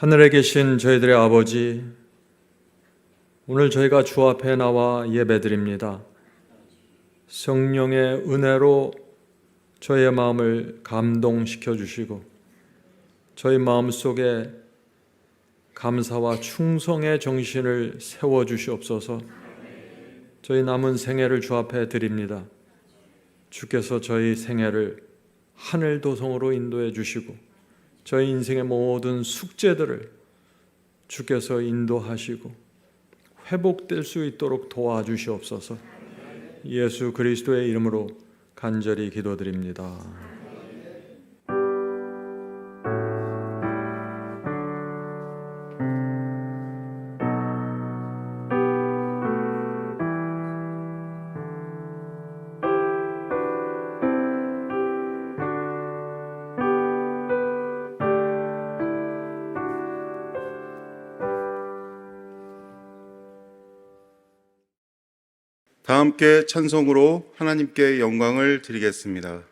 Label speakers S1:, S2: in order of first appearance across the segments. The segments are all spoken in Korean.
S1: 하늘에 계신 저희들의 아버지, 오늘 저희가 주 앞에 나와 예배드립니다. 성령의 은혜로 저희의 마음을 감동시켜 주시고 저희 마음속에 감사와 충성의 정신을 세워 주시옵소서. 저희 남은 생애를 주 앞에 드립니다. 주께서 저희 생애를 하늘 도성으로 인도해 주시고 저희 인생의 모든 숙제들을 주께서 인도하시고 회복될 수 있도록 도와주시옵소서. 예수 그리스도의 이름으로 간절히 기도드립니다.
S2: 다 함께 찬송으로 하나님께 영광을 드리겠습니다.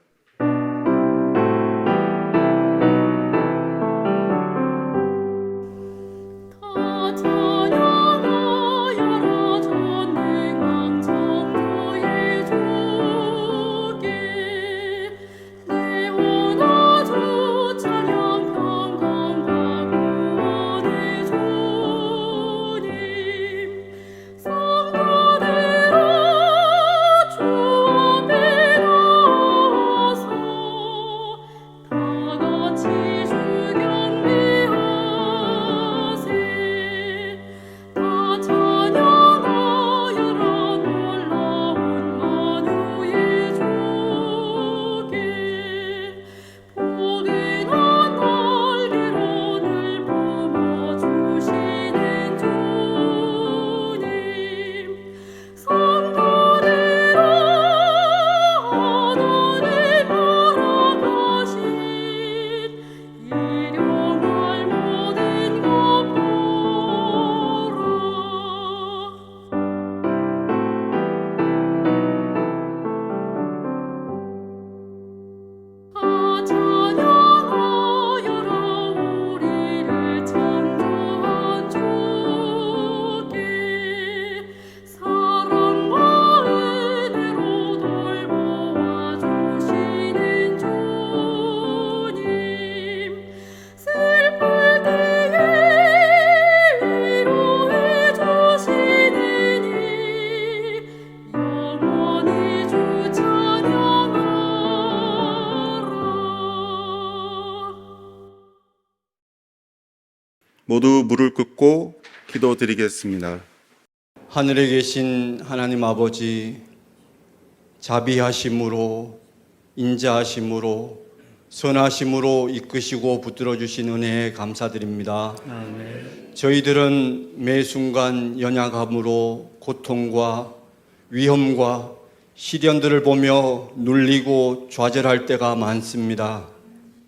S2: 모두 무릎 꿇고 기도드리겠습니다.
S3: 하늘에 계신 하나님 아버지, 자비하심으로 인자하심으로 선하심으로 이끄시고 붙들어 주신 은혜에 감사드립니다. 아멘. 저희들은 매 순간 연약함으로 고통과 위험과 시련들을 보며 눌리고 좌절할 때가 많습니다.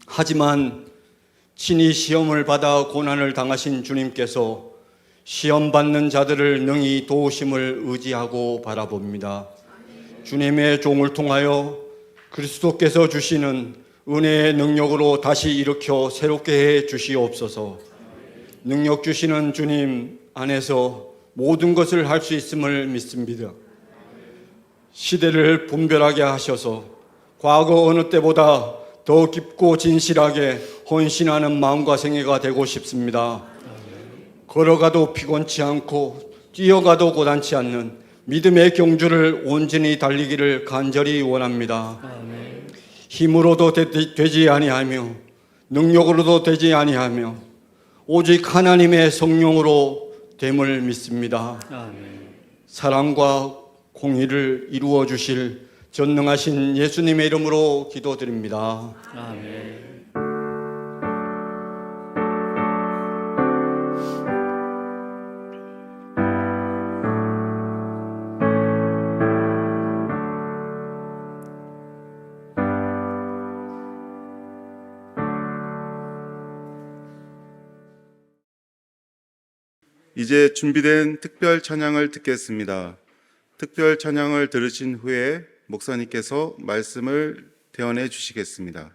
S3: 하지만 친히 시험을 받아 고난을 당하신 주님께서 시험 받는 자들을 능히 도우심을 의지하고 바라봅니다. 주님의 종을 통하여 그리스도께서 주시는 은혜의 능력으로 다시 일으켜 새롭게 해 주시옵소서. 능력 주시는 주님 안에서 모든 것을 할 수 있음을 믿습니다. 시대를 분별하게 하셔서 과거 어느 때보다 더 깊고 진실하게 헌신하는 마음과 생애가 되고 싶습니다. 걸어가도 피곤치 않고 뛰어가도 고단치 않는 믿음의 경주를 온전히 달리기를 간절히 원합니다. 힘으로도 되지 아니하며 능력으로도 되지 아니하며 오직 하나님의 성령으로 됨을 믿습니다. 사랑과 공의를 이루어 주실 전능하신 예수님의 이름으로 기도드립니다. 아멘.
S2: 이제 준비된 특별 찬양을 듣겠습니다. 특별 찬양을 들으신 후에 목사님께서 말씀을 대언해 주시겠습니다.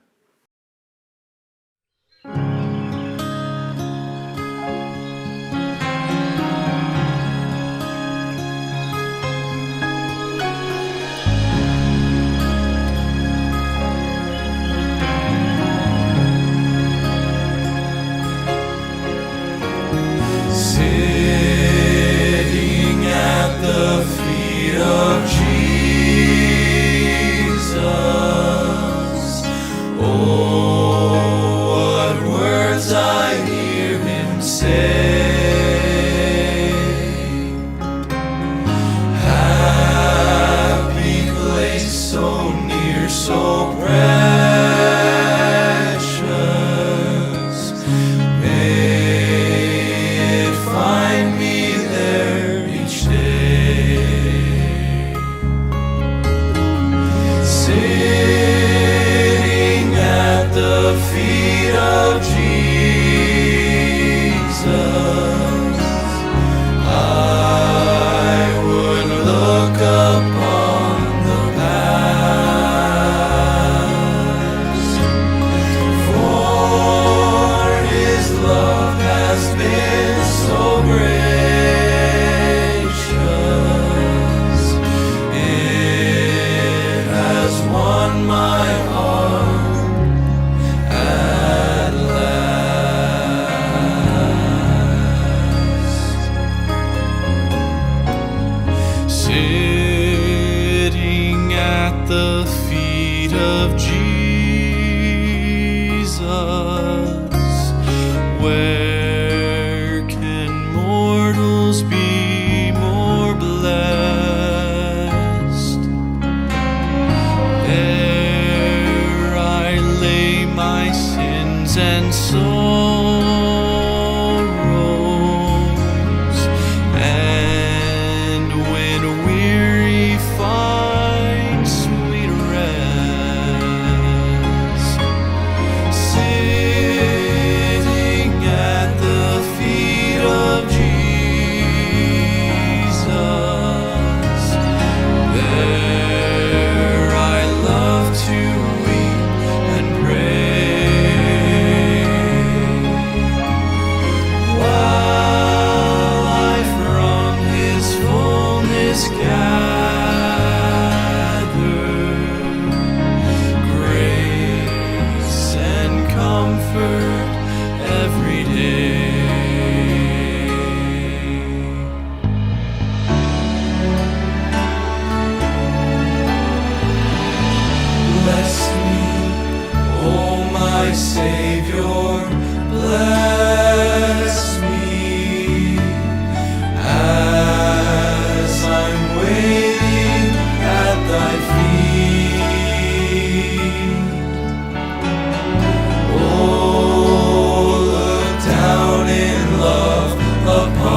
S4: at the feet of Jesus. Where can mortals be more blessed? There I lay my sins and sorrows, and when weary find sweet rest, sitting at the feet of Jesus, there I love to weep and pray, while I from His fullness gather grace and comfort every day. Bless me, oh my Savior, bless me as I'm waiting at thy feet. Oh, look down in love upon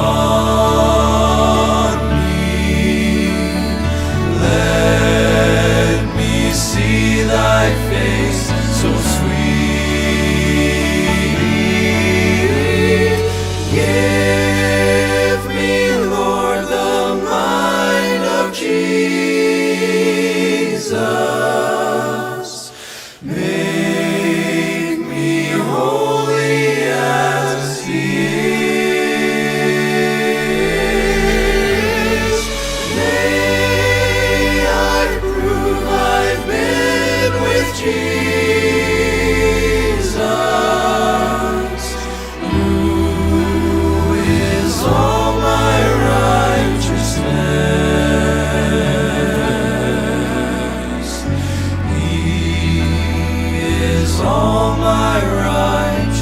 S4: me. Let me see thy face so sweet. Give me, Lord, the mind of Jesus. Make me holy as He is. May I prove I've been with Jesus, who is all my righteousness. He is all my righteousness.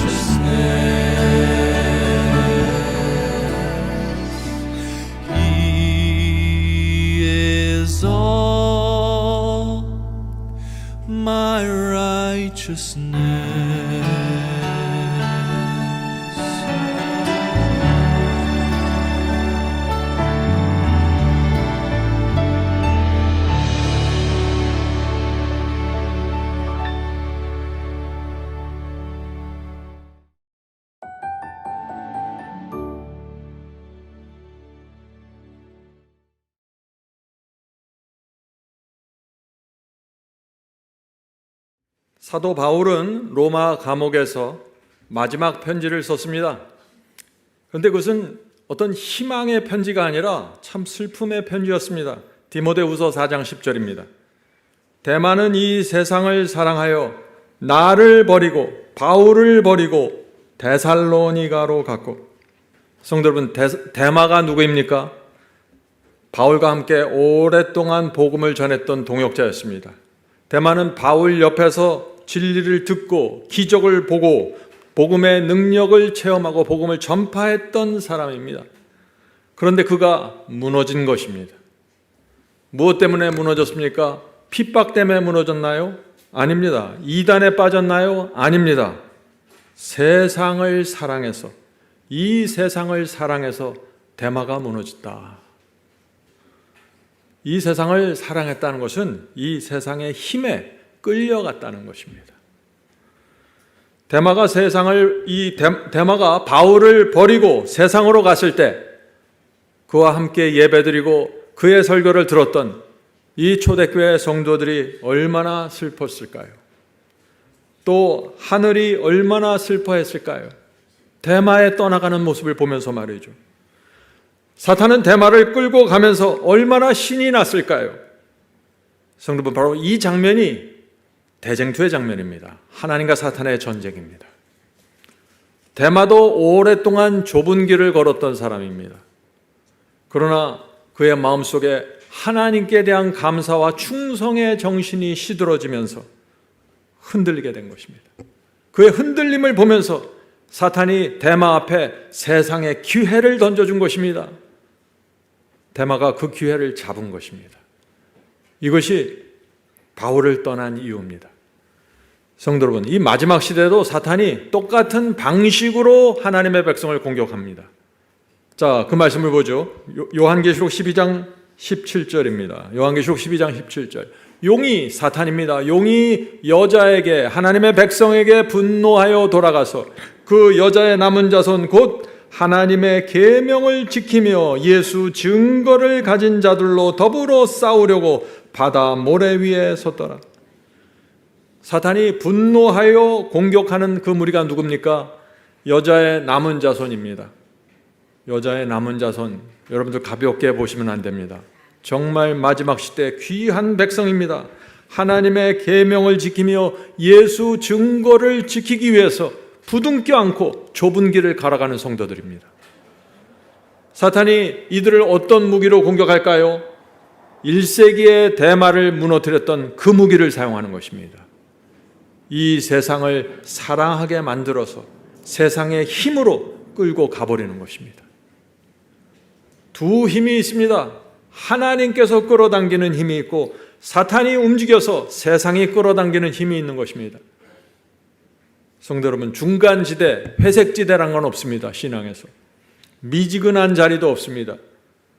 S4: He is all my righteousness.
S1: 사도 바울은 로마 감옥에서 마지막 편지를 썼습니다. 그런데 그것은 어떤 희망의 편지가 아니라 참 슬픔의 편지였습니다. 디모데후서 4장 10절입니다. 대마는 이 세상을 사랑하여 나를 버리고 바울을 버리고 데살로니가로 갔고. 성도 여러분, 대마가 누구입니까? 바울과 함께 오랫동안 복음을 전했던 동역자였습니다. 대마는 바울 옆에서 진리를 듣고 기적을 보고 복음의 능력을 체험하고 복음을 전파했던 사람입니다. 그런데 그가 무너진 것입니다. 무엇 때문에 무너졌습니까? 핍박 때문에 무너졌나요? 아닙니다. 이단에 빠졌나요? 아닙니다. 세상을 사랑해서, 이 세상을 사랑해서 대마가 무너졌다. 이 세상을 사랑했다는 것은 이 세상의 힘에 끌려갔다는 것입니다. 대마가 대마가 바울을 버리고 세상으로 갔을 때 그와 함께 예배드리고 그의 설교를 들었던 이 초대교회 성도들이 얼마나 슬펐을까요? 또 하늘이 얼마나 슬퍼했을까요? 대마에 떠나가는 모습을 보면서 말이죠. 사탄은 대마를 끌고 가면서 얼마나 신이 났을까요? 성도분, 바로 이 장면이 대쟁투의 장면입니다. 하나님과 사탄의 전쟁입니다. 대마도 오랫동안 좁은 길을 걸었던 사람입니다. 그러나 그의 마음속에 하나님께 대한 감사와 충성의 정신이 시들어지면서 흔들리게 된 것입니다. 그의 흔들림을 보면서 사탄이 데마 앞에 세상의 기회를 던져준 것입니다. 데마가 그 기회를 잡은 것입니다. 이것이 바울을 떠난 이유입니다. 성도 여러분, 이 마지막 시대도 사탄이 똑같은 방식으로 하나님의 백성을 공격합니다. 자, 그 말씀을 보죠. 요한계시록 12장 17절입니다. 요한계시록 12장 17절. 용이 사탄입니다. 용이 여자에게, 하나님의 백성에게 분노하여 돌아가서 그 여자의 남은 자손 곧 하나님의 계명을 지키며 예수 증거를 가진 자들로 더불어 싸우려고 바다 모래 위에 섰더라. 사탄이 분노하여 공격하는 그 무리가 누굽니까? 여자의 남은 자손입니다. 여자의 남은 자손, 여러분들 가볍게 보시면 안 됩니다. 정말 마지막 시대 귀한 백성입니다. 하나님의 계명을 지키며 예수 증거를 지키기 위해서 부둥켜 안고 좁은 길을 갈아가는 성도들입니다. 사탄이 이들을 어떤 무기로 공격할까요? 1세기의 대마를 무너뜨렸던 그 무기를 사용하는 것입니다. 이 세상을 사랑하게 만들어서 세상의 힘으로 끌고 가버리는 것입니다. 두 힘이 있습니다. 하나님께서 끌어당기는 힘이 있고 사탄이 움직여서 세상이 끌어당기는 힘이 있는 것입니다. 성도 여러분, 중간지대, 회색지대란 건 없습니다. 신앙에서 미지근한 자리도 없습니다.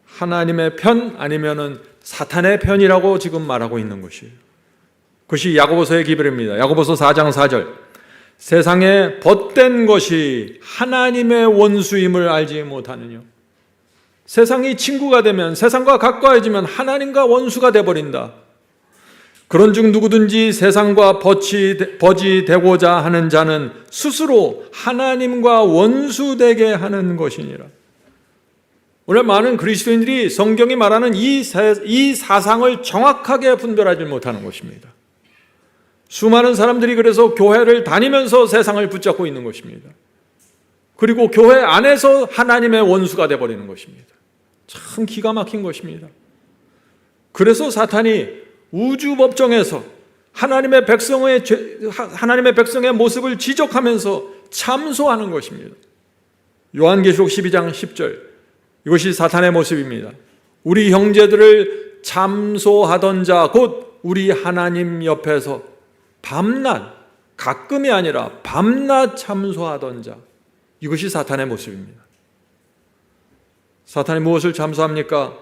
S1: 하나님의 편 아니면은 사탄의 편이라고 지금 말하고 있는 것이에요. 그것이 야고보서의 기별입니다. 야고보서 4장 4절. 세상에 벗된 것이 하나님의 원수임을 알지 못하느냐. 세상이 친구가 되면, 세상과 가까워지면 하나님과 원수가 되어버린다. 그런즉 누구든지 세상과 벗이 되고자 하는 자는 스스로 하나님과 원수되게 하는 것이니라. 오늘 많은 그리스도인들이 성경이 말하는 이 사상을 정확하게 분별하지 못하는 것입니다. 수많은 사람들이 그래서 교회를 다니면서 세상을 붙잡고 있는 것입니다. 그리고 교회 안에서 하나님의 원수가 되어버리는 것입니다. 참 기가 막힌 것입니다. 그래서 사탄이 우주 법정에서 하나님의 백성의 모습을 지적하면서 참소하는 것입니다. 요한계시록 12장 10절. 이것이 사탄의 모습입니다. 우리 형제들을 참소하던 자, 곧 우리 하나님 옆에서 밤낮, 가끔이 아니라 밤낮 참소하던 자. 이것이 사탄의 모습입니다. 사탄이 무엇을 참소합니까?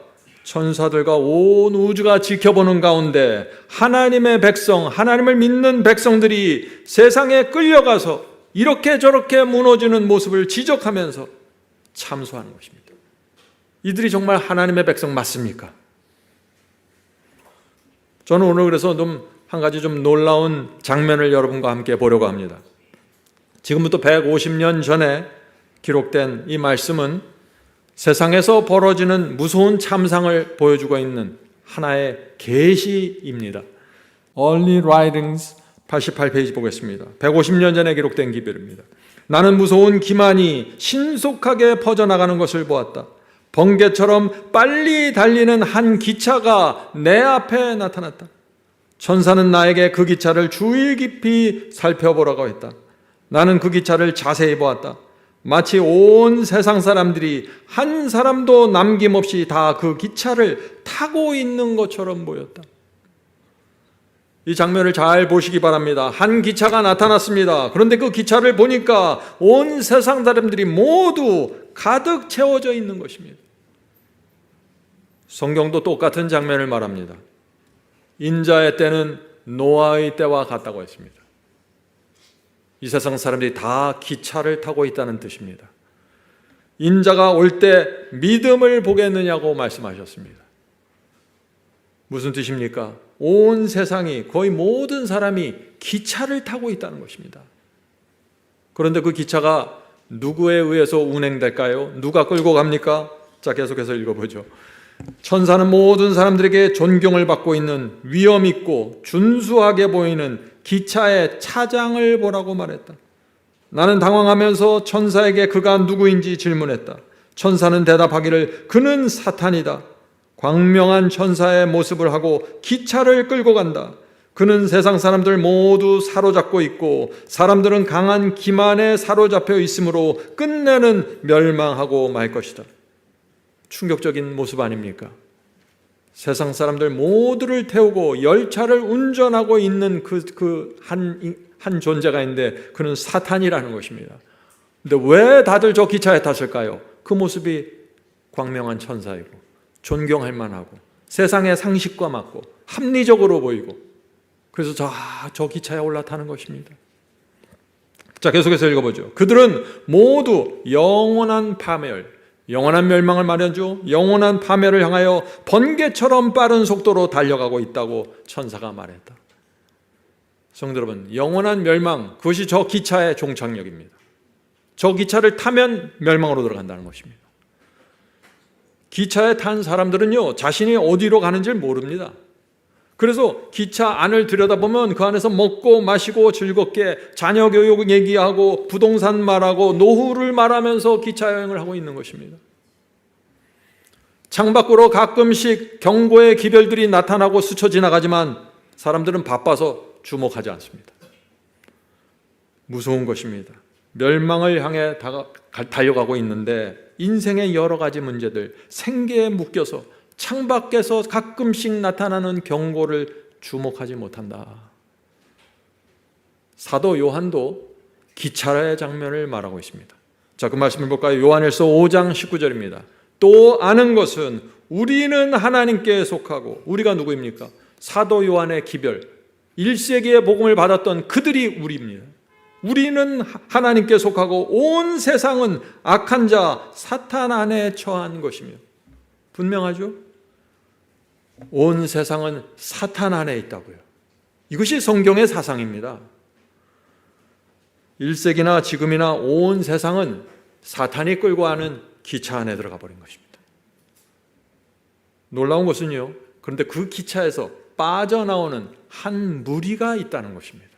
S1: 천사들과 온 우주가 지켜보는 가운데 하나님의 백성, 하나님을 믿는 백성들이 세상에 끌려가서 이렇게 저렇게 무너지는 모습을 지적하면서 참소하는 것입니다. 이들이 정말 하나님의 백성 맞습니까? 저는 오늘 그래서 한 가지 좀 놀라운 장면을 여러분과 함께 보려고 합니다. 지금부터 150년 전에 기록된 이 말씀은 세상에서 벌어지는 무서운 참상을 보여주고 있는 하나의 계시입니다. Early Writings 88페이지 보겠습니다. 150년 전에 기록된 기별입니다. 나는 무서운 기만이 신속하게 퍼져나가는 것을 보았다. 번개처럼 빨리 달리는 한 기차가 내 앞에 나타났다. 천사는 나에게 그 기차를 주의 깊이 살펴보라고 했다. 나는 그 기차를 자세히 보았다. 마치 온 세상 사람들이 한 사람도 남김없이 다 그 기차를 타고 있는 것처럼 보였다. 이 장면을 잘 보시기 바랍니다. 한 기차가 나타났습니다. 그런데 그 기차를 보니까 온 세상 사람들이 모두 가득 채워져 있는 것입니다. 성경도 똑같은 장면을 말합니다. 인자의 때는 노아의 때와 같다고 했습니다. 이 세상 사람들이 다 기차를 타고 있다는 뜻입니다. 인자가 올 때 믿음을 보겠느냐고 말씀하셨습니다. 무슨 뜻입니까? 온 세상이, 거의 모든 사람이 기차를 타고 있다는 것입니다. 그런데 그 기차가 누구에 의해서 운행될까요? 누가 끌고 갑니까? 자, 계속해서 읽어보죠. 천사는 모든 사람들에게 존경을 받고 있는 위엄 있고 준수하게 보이는 기차의 차장을 보라고 말했다. 나는 당황하면서 천사에게 그가 누구인지 질문했다. 천사는 대답하기를 그는 사탄이다. 광명한 천사의 모습을 하고 기차를 끌고 간다. 그는 세상 사람들 모두 사로잡고 있고 사람들은 강한 기만에 사로잡혀 있으므로 끝내는 멸망하고 말 것이다. 충격적인 모습 아닙니까? 세상 사람들 모두를 태우고 열차를 운전하고 있는 한 존재가 있는데 그는 사탄이라는 것입니다. 근데 왜 다들 저 기차에 탔을까요? 그 모습이 광명한 천사이고 존경할 만하고 세상의 상식과 맞고 합리적으로 보이고 그래서 저 기차에 올라타는 것입니다. 자, 계속해서 읽어보죠. 그들은 모두 영원한 파멸, 영원한 멸망을 말하죠. 영원한 파멸을 향하여 번개처럼 빠른 속도로 달려가고 있다고 천사가 말했다. 성도 여러분, 영원한 멸망, 그것이 저 기차의 종착역입니다. 저 기차를 타면 멸망으로 들어간다는 것입니다. 기차에 탄 사람들은요, 자신이 어디로 가는지 모릅니다. 그래서 기차 안을 들여다보면 그 안에서 먹고 마시고 즐겁게 자녀 교육 얘기하고 부동산 말하고 노후를 말하면서 기차 여행을 하고 있는 것입니다. 창밖으로 가끔씩 경고의 기별들이 나타나고 스쳐 지나가지만 사람들은 바빠서 주목하지 않습니다. 무서운 것입니다. 멸망을 향해 달려가고 있는데 인생의 여러 가지 문제들, 생계에 묶여서 창밖에서 가끔씩 나타나는 경고를 주목하지 못한다. 사도 요한도 기차의 장면을 말하고 있습니다. 자, 그 말씀을 볼까요? 요한일서 5장 19절입니다. 또 아는 것은 우리는 하나님께 속하고, 우리가 누구입니까? 사도 요한의 기별, 1세기의 복음을 받았던 그들이 우리입니다. 우리는 하나님께 속하고 온 세상은 악한 자 사탄 안에 처한 것이며, 분명하죠? 온 세상은 사탄 안에 있다고요. 이것이 성경의 사상입니다. 1세기나 지금이나 온 세상은 사탄이 끌고 가는 기차 안에 들어가 버린 것입니다. 놀라운 것은요, 그런데 그 기차에서 빠져나오는 한 무리가 있다는 것입니다.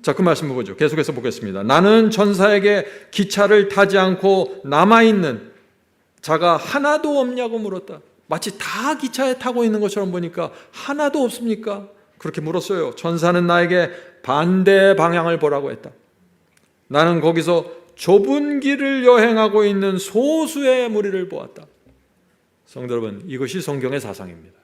S1: 자, 그 말씀을 보죠. 계속해서 보겠습니다. 나는 천사에게 기차를 타지 않고 남아있는 자가 하나도 없냐고 물었다. 마치 다 기차에 타고 있는 것처럼 보니까 하나도 없습니까? 그렇게 물었어요. 천사는 나에게 반대 방향을 보라고 했다. 나는 거기서 좁은 길을 여행하고 있는 소수의 무리를 보았다. 성도 여러분, 이것이 성경의 사상입니다.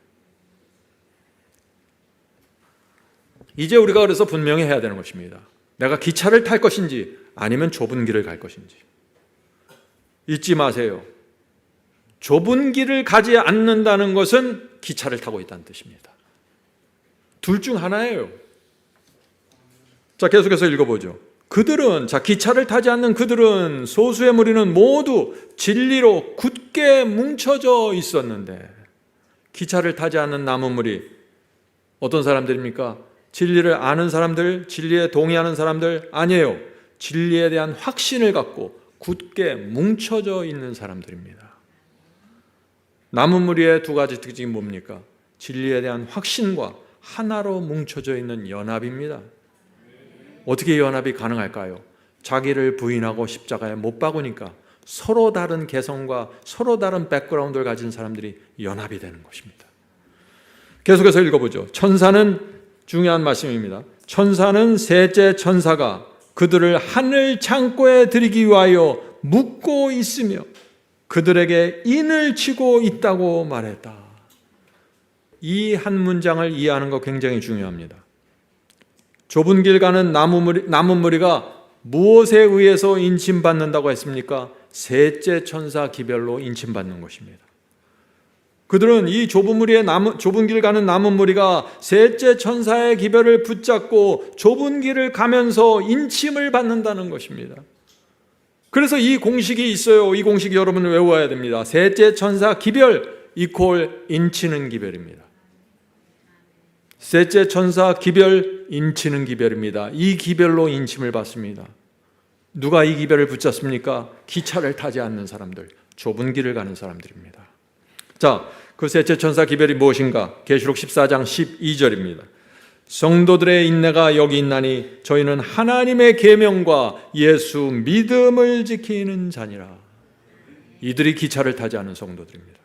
S1: 이제 우리가 그래서 분명히 해야 되는 것입니다. 내가 기차를 탈 것인지 아니면 좁은 길을 갈 것인지. 잊지 마세요. 좁은 길을 가지 않는다는 것은 기차를 타고 있다는 뜻입니다. 둘 중 하나예요. 자, 계속해서 읽어보죠. 그들은, 자, 기차를 타지 않는 그들은, 소수의 무리는 모두 진리로 굳게 뭉쳐져 있었는데, 기차를 타지 않는 남은 무리, 어떤 사람들입니까? 진리를 아는 사람들, 진리에 동의하는 사람들? 아니에요. 진리에 대한 확신을 갖고 굳게 뭉쳐져 있는 사람들입니다. 남은 무리의 두 가지 특징이 뭡니까? 진리에 대한 확신과 하나로 뭉쳐져 있는 연합입니다. 어떻게 연합이 가능할까요? 자기를 부인하고 십자가에 못 박으니까 서로 다른 개성과 서로 다른 백그라운드를 가진 사람들이 연합이 되는 것입니다. 계속해서 읽어보죠. 천사는, 중요한 말씀입니다. 천사는 셋째 천사가 그들을 하늘 창고에 들이기 위하여 묶고 있으며 그들에게 인을 치고 있다고 말했다. 이 한 문장을 이해하는 거 굉장히 중요합니다. 좁은 길 가는 남은 무리가 무엇에 의해서 인침받는다고 했습니까? 셋째 천사 기별로 인침받는 것입니다. 그들은 이 좁은 길 가는 남은 무리가 셋째 천사의 기별을 붙잡고 좁은 길을 가면서 인침을 받는다는 것입니다. 그래서 이 공식이 있어요. 이 공식 여러분은 외워야 됩니다. 셋째 천사 기별 이퀄 인치는 기별입니다. 셋째 천사 기별 인치는 기별입니다. 이 기별로 인침을 받습니다. 누가 이 기별을 붙잡습니까? 기차를 타지 않는 사람들, 좁은 길을 가는 사람들입니다. 자, 그 셋째 천사 기별이 무엇인가? 계시록 14장 12절입니다. 성도들의 인내가 여기 있나니 저희는 하나님의 계명과 예수 믿음을 지키는 자니라. 이들이 기차를 타지 않은 성도들입니다.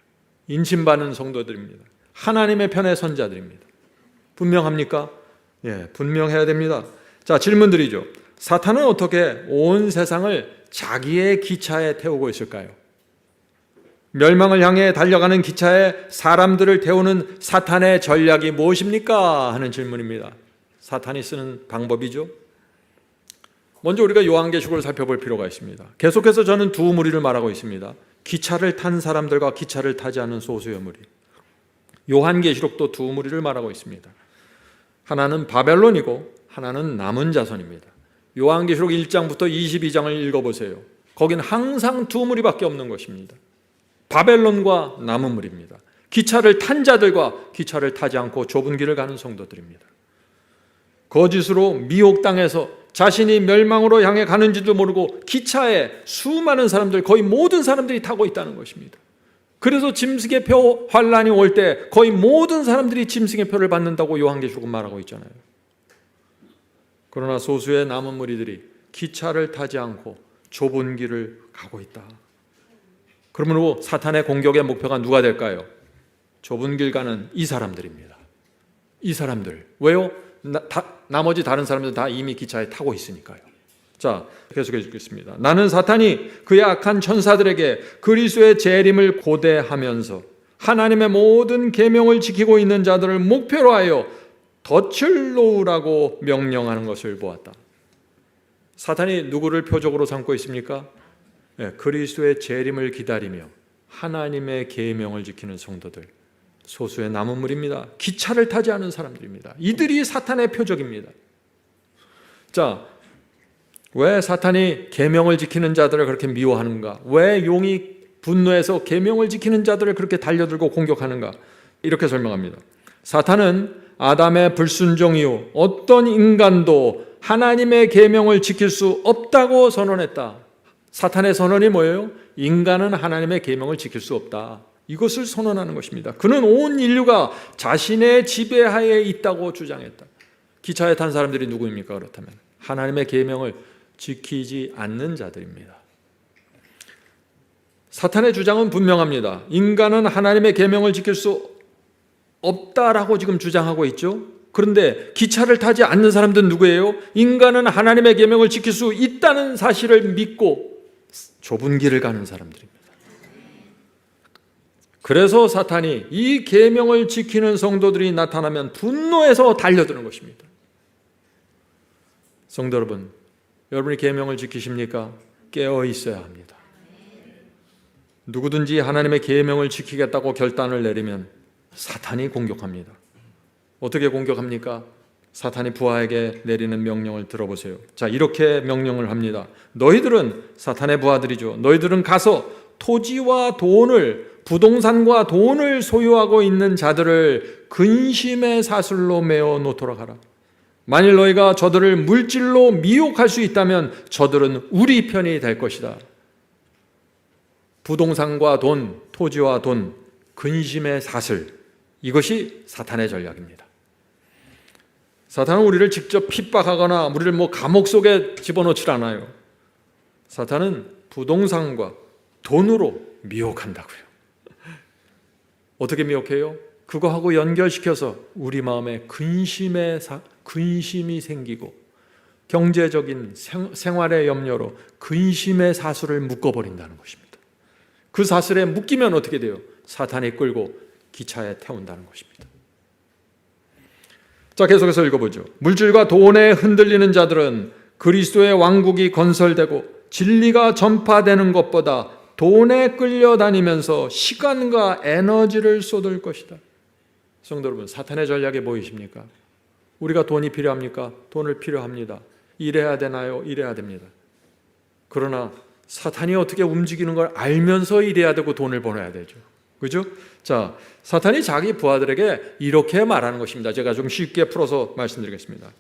S1: 인침받는 성도들입니다. 하나님의 편의 선자들입니다. 분명합니까? 예, 분명해야 됩니다. 자, 질문 드리죠. 사탄은 어떻게 온 세상을 자기의 기차에 태우고 있을까요? 멸망을 향해 달려가는 기차에 사람들을 태우는 사탄의 전략이 무엇입니까? 하는 질문입니다. 사탄이 쓰는 방법이죠. 먼저 우리가 요한계시록을 살펴볼 필요가 있습니다. 계속해서 저는 두 무리를 말하고 있습니다. 기차를 탄 사람들과 기차를 타지 않은 소수의 무리. 요한계시록도 두 무리를 말하고 있습니다. 하나는 바벨론이고 하나는 남은 자손입니다. 요한계시록 1장부터 22장을 읽어보세요. 거긴 항상 두 무리밖에 없는 것입니다. 바벨론과 남은 무리입니다. 기차를 탄 자들과 기차를 타지 않고 좁은 길을 가는 성도들입니다. 거짓으로 미혹당해서 자신이 멸망으로 향해 가는지도 모르고 기차에 수많은 사람들, 거의 모든 사람들이 타고 있다는 것입니다. 그래서 짐승의 표 환란이 올 때 거의 모든 사람들이 짐승의 표를 받는다고 요한계시록은 말하고 있잖아요. 그러나 소수의 남은 무리들이 기차를 타지 않고 좁은 길을 가고 있다. 그러므로 사탄의 공격의 목표가 누가 될까요? 좁은 길 가는 이 사람들입니다. 이 사람들. 왜요? 나머지 다른 사람들은 다 이미 기차에 타고 있으니까요. 자, 계속해 읽겠습니다. 나는 사탄이 그의 악한 천사들에게 그리스도의 재림을 고대하면서 하나님의 모든 계명을 지키고 있는 자들을 목표로 하여 덫을 놓으라고 명령하는 것을 보았다. 사탄이 누구를 표적으로 삼고 있습니까? 그리스도의 재림을 기다리며 하나님의 계명을 지키는 성도들, 소수의 남은 무리입니다. 기차를 타지 않은 사람들입니다. 이들이 사탄의 표적입니다. 자, 왜 사탄이 계명을 지키는 자들을 그렇게 미워하는가? 왜 용이 분노해서 계명을 지키는 자들을 그렇게 달려들고 공격하는가? 이렇게 설명합니다. 사탄은 아담의 불순종 이후 어떤 인간도 하나님의 계명을 지킬 수 없다고 선언했다. 사탄의 선언이 뭐예요? 인간은 하나님의 계명을 지킬 수 없다. 이것을 선언하는 것입니다. 그는 온 인류가 자신의 지배하에 있다고 주장했다. 기차에 탄 사람들이 누구입니까? 그렇다면 하나님의 계명을 지키지 않는 자들입니다. 사탄의 주장은 분명합니다. 인간은 하나님의 계명을 지킬 수 없다라고 지금 주장하고 있죠. 그런데 기차를 타지 않는 사람들은 누구예요? 인간은 하나님의 계명을 지킬 수 있다는 사실을 믿고 좁은 길을 가는 사람들입니다. 그래서 사탄이 이 계명을 지키는 성도들이 나타나면 분노해서 달려드는 것입니다. 성도 여러분, 여러분이 계명을 지키십니까? 깨어 있어야 합니다. 누구든지 하나님의 계명을 지키겠다고 결단을 내리면 사탄이 공격합니다. 어떻게 공격합니까? 사탄이 부하에게 내리는 명령을 들어보세요. 자, 이렇게 명령을 합니다. 너희들은 사탄의 부하들이죠. 너희들은 가서 토지와 돈을, 부동산과 돈을 소유하고 있는 자들을 근심의 사슬로 메어 놓도록 하라. 만일 너희가 저들을 물질로 미혹할 수 있다면 저들은 우리 편이 될 것이다. 부동산과 돈, 토지와 돈, 근심의 사슬, 이것이 사탄의 전략입니다. 사탄은 우리를 직접 핍박하거나 우리를 감옥 속에 집어넣지 않아요. 사탄은 부동산과 돈으로 미혹한다고요. 어떻게 미혹해요? 그거하고 연결시켜서 우리 마음에 근심이 생기고 경제적인 생활의 염려로 근심의 사슬을 묶어버린다는 것입니다. 그 사슬에 묶이면 어떻게 돼요? 사탄이 끌고 기차에 태운다는 것입니다. 자, 계속해서 읽어보죠. 물질과 돈에 흔들리는 자들은 그리스도의 왕국이 건설되고 진리가 전파되는 것보다 돈에 끌려다니면서 시간과 에너지를 쏟을 것이다. 성도 여러분, 사탄의 전략이 보이십니까? 우리가 돈이 필요합니까? 돈을 필요합니다. 일해야 되나요? 일해야 됩니다. 그러나 사탄이 어떻게 움직이는 걸 알면서 일해야 되고 돈을 벌어야 되죠. 그죠? 자, 사탄이 자기 부하들에게 이렇게 말하는 것입니다. 제가 좀 쉽게 풀어서 말씀드리겠습니다.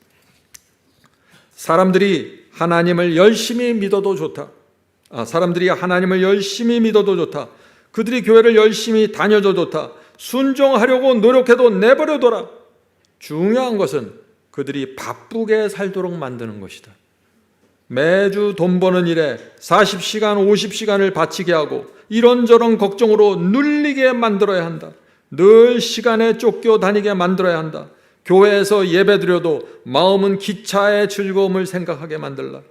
S1: 사람들이 하나님을 열심히 믿어도 좋다. 사람들이 하나님을 열심히 믿어도 좋다. 그들이 교회를 열심히 다녀도 좋다. 순종하려고 노력해도 내버려둬라. 중요한 것은 그들이 바쁘게 살도록 만드는 것이다. 매주 돈 버는 일에 40시간, 50시간을 바치게 하고 이런저런 걱정으로 눌리게 만들어야 한다. 늘 시간에 쫓겨 다니게 만들어야 한다. 교회에서 예배드려도 마음은 기차의 즐거움을 생각하게 만들라.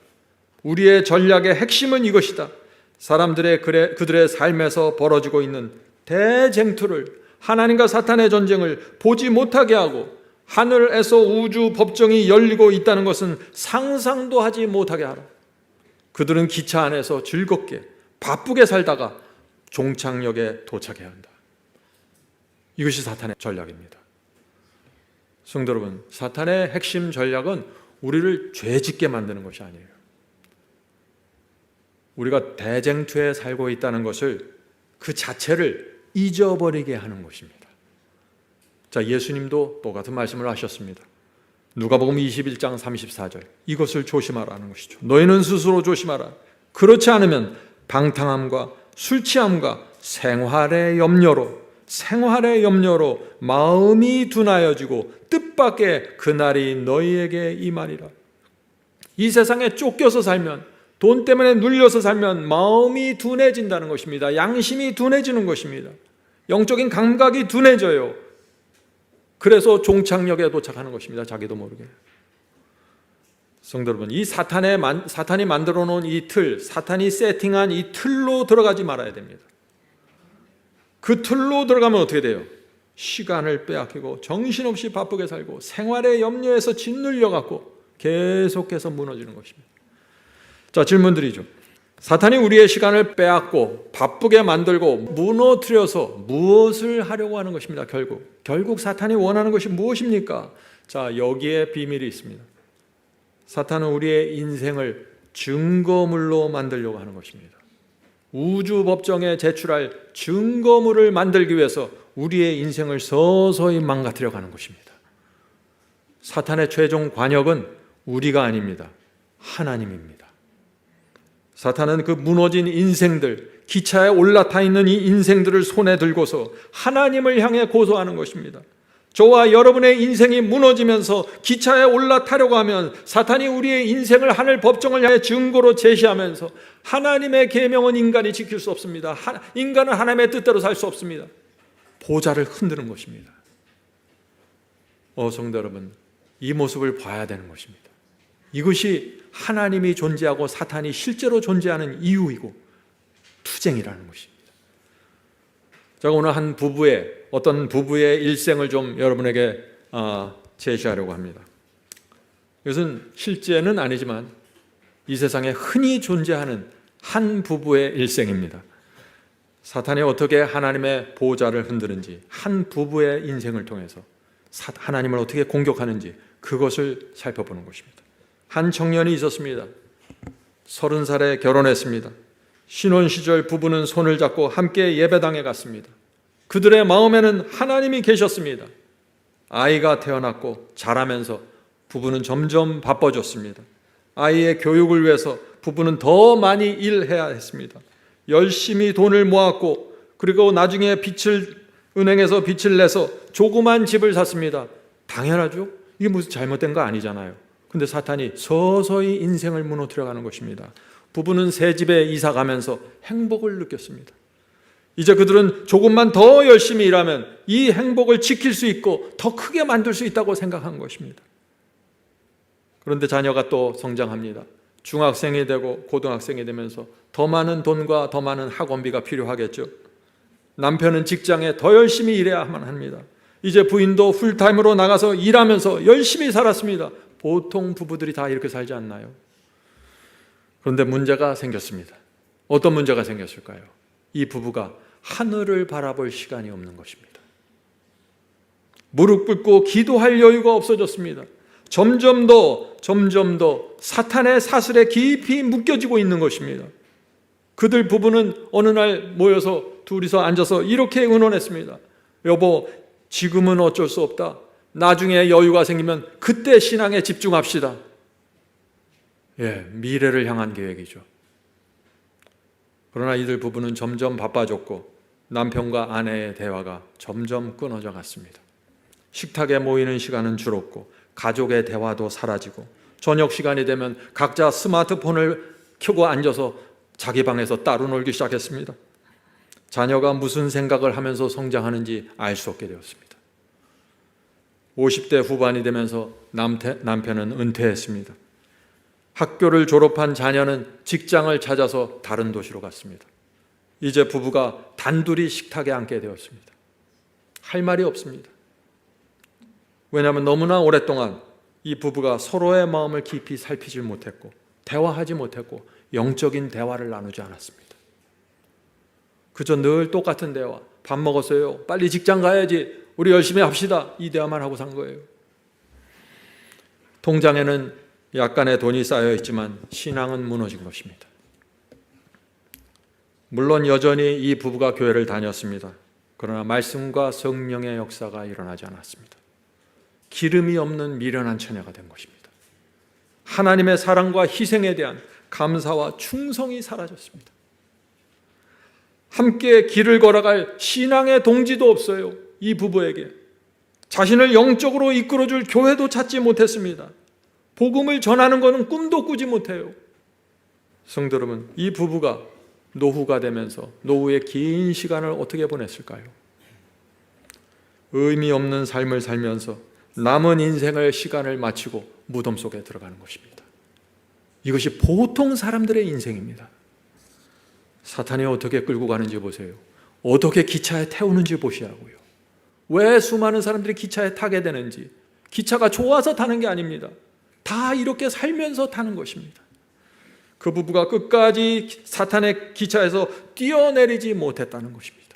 S1: 우리의 전략의 핵심은 이것이다. 사람들의 그들의 삶에서 벌어지고 있는 대쟁투를, 하나님과 사탄의 전쟁을 보지 못하게 하고 하늘에서 우주 법정이 열리고 있다는 것은 상상도 하지 못하게 하라. 그들은 기차 안에서 즐겁게 바쁘게 살다가 종착역에 도착해야 한다. 이것이 사탄의 전략입니다. 성도 여러분, 사탄의 핵심 전략은 우리를 죄짓게 만드는 것이 아니에요. 우리가 대쟁투에 살고 있다는 것을, 그 자체를 잊어버리게 하는 것입니다. 자, 예수님도 똑같은 말씀을 하셨습니다. 누가복음 21장 34절, 이것을 조심하라는 것이죠. 너희는 스스로 조심하라. 그렇지 않으면 방탕함과 술 취함과 생활의 염려로 마음이 둔하여지고 뜻밖의 그날이 너희에게 임하리라. 이 세상에 쫓겨서 살면, 돈 때문에 눌려서 살면 마음이 둔해진다는 것입니다. 양심이 둔해지는 것입니다. 영적인 감각이 둔해져요. 그래서 종착역에 도착하는 것입니다. 자기도 모르게. 성도 여러분, 이 사탄이 만들어 놓은 이 틀, 사탄이 세팅한 이 틀로 들어가지 말아야 됩니다. 그 틀로 들어가면 어떻게 돼요? 시간을 빼앗기고 정신없이 바쁘게 살고 생활의 염려에서 짓눌려 갖고 계속해서 무너지는 것입니다. 자, 질문 드리죠. 사탄이 우리의 시간을 빼앗고 바쁘게 만들고 무너뜨려서 무엇을 하려고 하는 것입니다. 결국 사탄이 원하는 것이 무엇입니까? 자, 여기에 비밀이 있습니다. 사탄은 우리의 인생을 증거물로 만들려고 하는 것입니다. 우주 법정에 제출할 증거물을 만들기 위해서 우리의 인생을 서서히 망가뜨려 가는 것입니다. 사탄의 최종 관역은 우리가 아닙니다. 하나님입니다. 사탄은 그 무너진 인생들, 기차에 올라타 있는 이 인생들을 손에 들고서 하나님을 향해 고소하는 것입니다. 저와 여러분의 인생이 무너지면서 기차에 올라타려고 하면 사탄이 우리의 인생을 하늘 법정을 향해 증거로 제시하면서 하나님의 계명은 인간이 지킬 수 없습니다. 인간은 하나님의 뜻대로 살 수 없습니다. 보좌를 흔드는 것입니다. 성도 여러분, 이 모습을 봐야 되는 것입니다. 이것이 하나님이 존재하고 사탄이 실제로 존재하는 이유이고 투쟁이라는 것입니다. 제가 오늘 어떤 부부의 일생을 좀 여러분에게 제시하려고 합니다. 이것은 실제는 아니지만 이 세상에 흔히 존재하는 한 부부의 일생입니다. 사탄이 어떻게 하나님의 보좌를 흔드는지, 한 부부의 인생을 통해서 하나님을 어떻게 공격하는지 그것을 살펴보는 것입니다. 한 청년이 있었습니다. 30살에 결혼했습니다. 신혼 시절 부부는 손을 잡고 함께 예배당에 갔습니다. 그들의 마음에는 하나님이 계셨습니다. 아이가 태어났고 자라면서 부부는 점점 바빠졌습니다. 아이의 교육을 위해서 부부는 더 많이 일해야 했습니다. 열심히 돈을 모았고 그리고 나중에 은행에서 빚을 내서 조그만 집을 샀습니다. 당연하죠. 이게 무슨 잘못된 거 아니잖아요. 근데 사탄이 서서히 인생을 무너뜨려가는 것입니다. 부부는 새 집에 이사 가면서 행복을 느꼈습니다. 이제 그들은 조금만 더 열심히 일하면 이 행복을 지킬 수 있고 더 크게 만들 수 있다고 생각한 것입니다. 그런데 자녀가 또 성장합니다. 중학생이 되고 고등학생이 되면서 더 많은 돈과 더 많은 학원비가 필요하겠죠. 남편은 직장에 더 열심히 일해야만 합니다. 이제 부인도 풀타임으로 나가서 일하면서 열심히 살았습니다. 보통 부부들이 다 이렇게 살지 않나요? 그런데 문제가 생겼습니다. 어떤 문제가 생겼을까요? 이 부부가 하늘을 바라볼 시간이 없는 것입니다. 무릎 꿇고 기도할 여유가 없어졌습니다. 점점 더 사탄의 사슬에 깊이 묶여지고 있는 것입니다. 그들 부부는 어느 날 모여서 둘이서 앉아서 이렇게 의논했습니다. 여보, 지금은 어쩔 수 없다. 나중에 여유가 생기면 그때 신앙에 집중합시다. 미래를 향한 계획이죠. 그러나 이들 부부는 점점 바빠졌고 남편과 아내의 대화가 점점 끊어져 갔습니다. 식탁에 모이는 시간은 줄었고 가족의 대화도 사라지고 저녁 시간이 되면 각자 스마트폰을 켜고 앉아서 자기 방에서 따로 놀기 시작했습니다. 자녀가 무슨 생각을 하면서 성장하는지 알 수 없게 되었습니다. 50대 후반이 되면서 남편은 은퇴했습니다. 학교를 졸업한 자녀는 직장을 찾아서 다른 도시로 갔습니다. 이제 부부가 단둘이 식탁에 앉게 되었습니다. 할 말이 없습니다. 왜냐하면 너무나 오랫동안 이 부부가 서로의 마음을 깊이 살피지 못했고 대화하지 못했고 영적인 대화를 나누지 않았습니다. 그저 늘 똑같은 대화. 밥 먹었어요? 빨리 직장 가야지. 우리 열심히 합시다. 이 대화만 하고 산 거예요. 통장에는 약간의 돈이 쌓여 있지만 신앙은 무너진 것입니다. 물론 여전히 이 부부가 교회를 다녔습니다. 그러나 말씀과 성령의 역사가 일어나지 않았습니다. 기름이 없는 미련한 처녀가 된 것입니다. 하나님의 사랑과 희생에 대한 감사와 충성이 사라졌습니다. 함께 길을 걸어갈 신앙의 동지도 없어요. 이 부부에게 자신을 영적으로 이끌어줄 교회도 찾지 못했습니다. 복음을 전하는 것은 꿈도 꾸지 못해요. 성도 여러분, 이 부부가 노후가 되면서 노후의 긴 시간을 어떻게 보냈을까요? 의미 없는 삶을 살면서 남은 인생의 시간을 마치고 무덤 속에 들어가는 것입니다. 이것이 보통 사람들의 인생입니다. 사탄이 어떻게 끌고 가는지 보세요. 어떻게 기차에 태우는지 보시라고요. 왜 수많은 사람들이 기차에 타게 되는지. 기차가 좋아서 타는 게 아닙니다. 다 이렇게 살면서 타는 것입니다. 그 부부가 끝까지 사탄의 기차에서 뛰어내리지 못했다는 것입니다.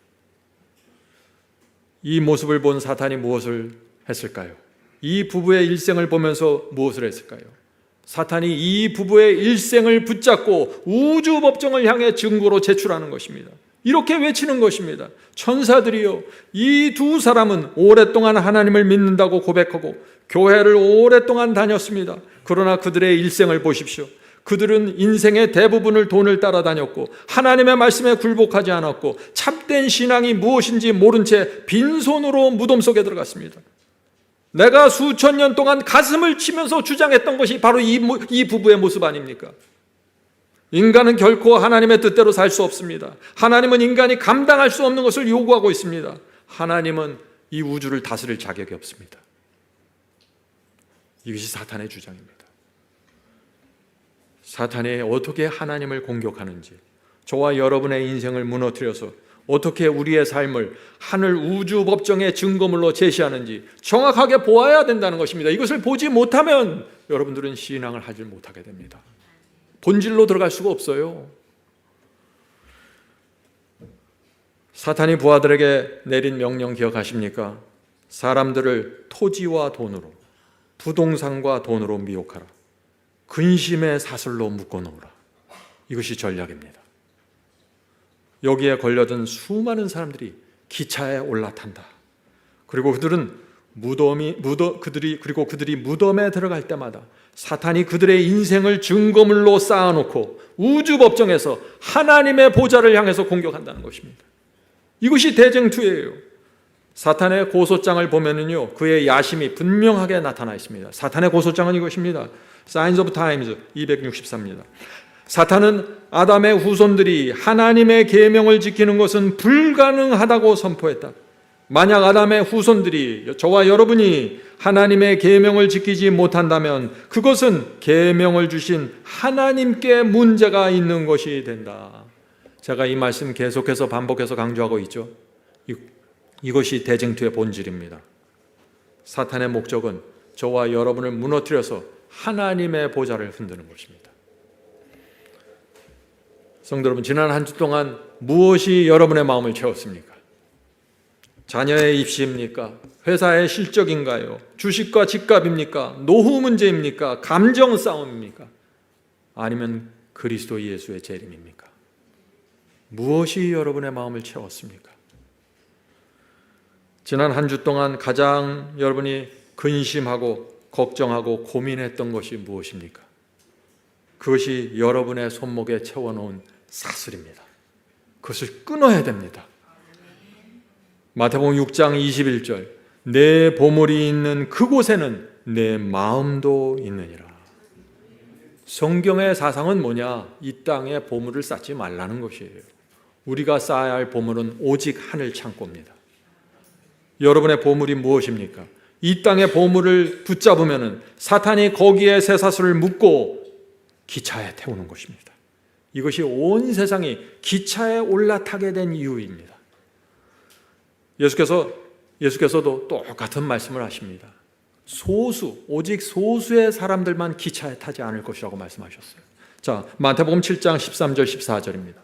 S1: 이 모습을 본 사탄이 무엇을 했을까요? 이 부부의 일생을 보면서 무엇을 했을까요? 사탄이 이 부부의 일생을 붙잡고 우주 법정을 향해 증거로 제출하는 것입니다. 이렇게 외치는 것입니다. 천사들이요, 이 두 사람은 오랫동안 하나님을 믿는다고 고백하고 교회를 오랫동안 다녔습니다. 그러나 그들의 일생을 보십시오. 그들은 인생의 대부분을 돈을 따라다녔고 하나님의 말씀에 굴복하지 않았고 참된 신앙이 무엇인지 모른 채 빈손으로 무덤 속에 들어갔습니다. 내가 수천 년 동안 가슴을 치면서 주장했던 것이 바로 이 부부의 모습 아닙니까? 인간은 결코 하나님의 뜻대로 살 수 없습니다. 하나님은 인간이 감당할 수 없는 것을 요구하고 있습니다. 하나님은 이 우주를 다스릴 자격이 없습니다. 이것이 사탄의 주장입니다. 사탄이 어떻게 하나님을 공격하는지, 저와 여러분의 인생을 무너뜨려서 어떻게 우리의 삶을 하늘 우주 법정의 증거물로 제시하는지 정확하게 보아야 된다는 것입니다. 이것을 보지 못하면 여러분들은 신앙을 하지 못하게 됩니다. 본질로 들어갈 수가 없어요. 사탄이 부하들에게 내린 명령 기억하십니까? 사람들을 토지와 돈으로, 부동산과 돈으로 미혹하라. 근심의 사슬로 묶어놓으라. 이것이 전략입니다. 여기에 걸려든 수많은 사람들이 기차에 올라탄다. 그리고 그들이 무덤에 들어갈 때마다 사탄이 그들의 인생을 증거물로 쌓아놓고 우주 법정에서 하나님의 보좌를 향해서 공격한다는 것입니다. 이것이 대쟁투예요. 사탄의 고소장을 보면은요, 그의 야심이 분명하게 나타나 있습니다. 사탄의 고소장은 이것입니다. Signs of Times 263입니다. 사탄은 아담의 후손들이 하나님의 계명을 지키는 것은 불가능하다고 선포했다. 만약 아담의 후손들이, 저와 여러분이 하나님의 계명을 지키지 못한다면 그것은 계명을 주신 하나님께 문제가 있는 것이 된다. 제가 이 말씀 계속해서 반복해서 강조하고 있죠. 이것이 대쟁투의 본질입니다. 사탄의 목적은 저와 여러분을 무너뜨려서 하나님의 보좌를 흔드는 것입니다. 성도 여러분, 지난 한 주 동안 무엇이 여러분의 마음을 채웠습니까? 자녀의 입시입니까? 회사의 실적인가요? 주식과 집값입니까? 노후 문제입니까? 감정 싸움입니까? 아니면 그리스도 예수의 재림입니까? 무엇이 여러분의 마음을 채웠습니까? 지난 한 주 동안 가장 여러분이 근심하고 걱정하고 고민했던 것이 무엇입니까? 그것이 여러분의 손목에 채워놓은 사슬입니다. 그것을 끊어야 됩니다. 마태복음 6장 21절, 내 보물이 있는 그곳에는 내 마음도 있느니라. 성경의 사상은 뭐냐? 이 땅에 보물을 쌓지 말라는 것이에요. 우리가 쌓아야 할 보물은 오직 하늘 창고입니다. 여러분의 보물이 무엇입니까? 이 땅의 보물을 붙잡으면 사탄이 거기에 쇠사슬을 묶고 기차에 태우는 것입니다. 이것이 온 세상이 기차에 올라타게 된 이유입니다. 예수께서도 똑같은 말씀을 하십니다. 오직 소수의 사람들만 기차에 타지 않을 것이라고 말씀하셨어요. 자, 마태복음 7장 13절 14절입니다.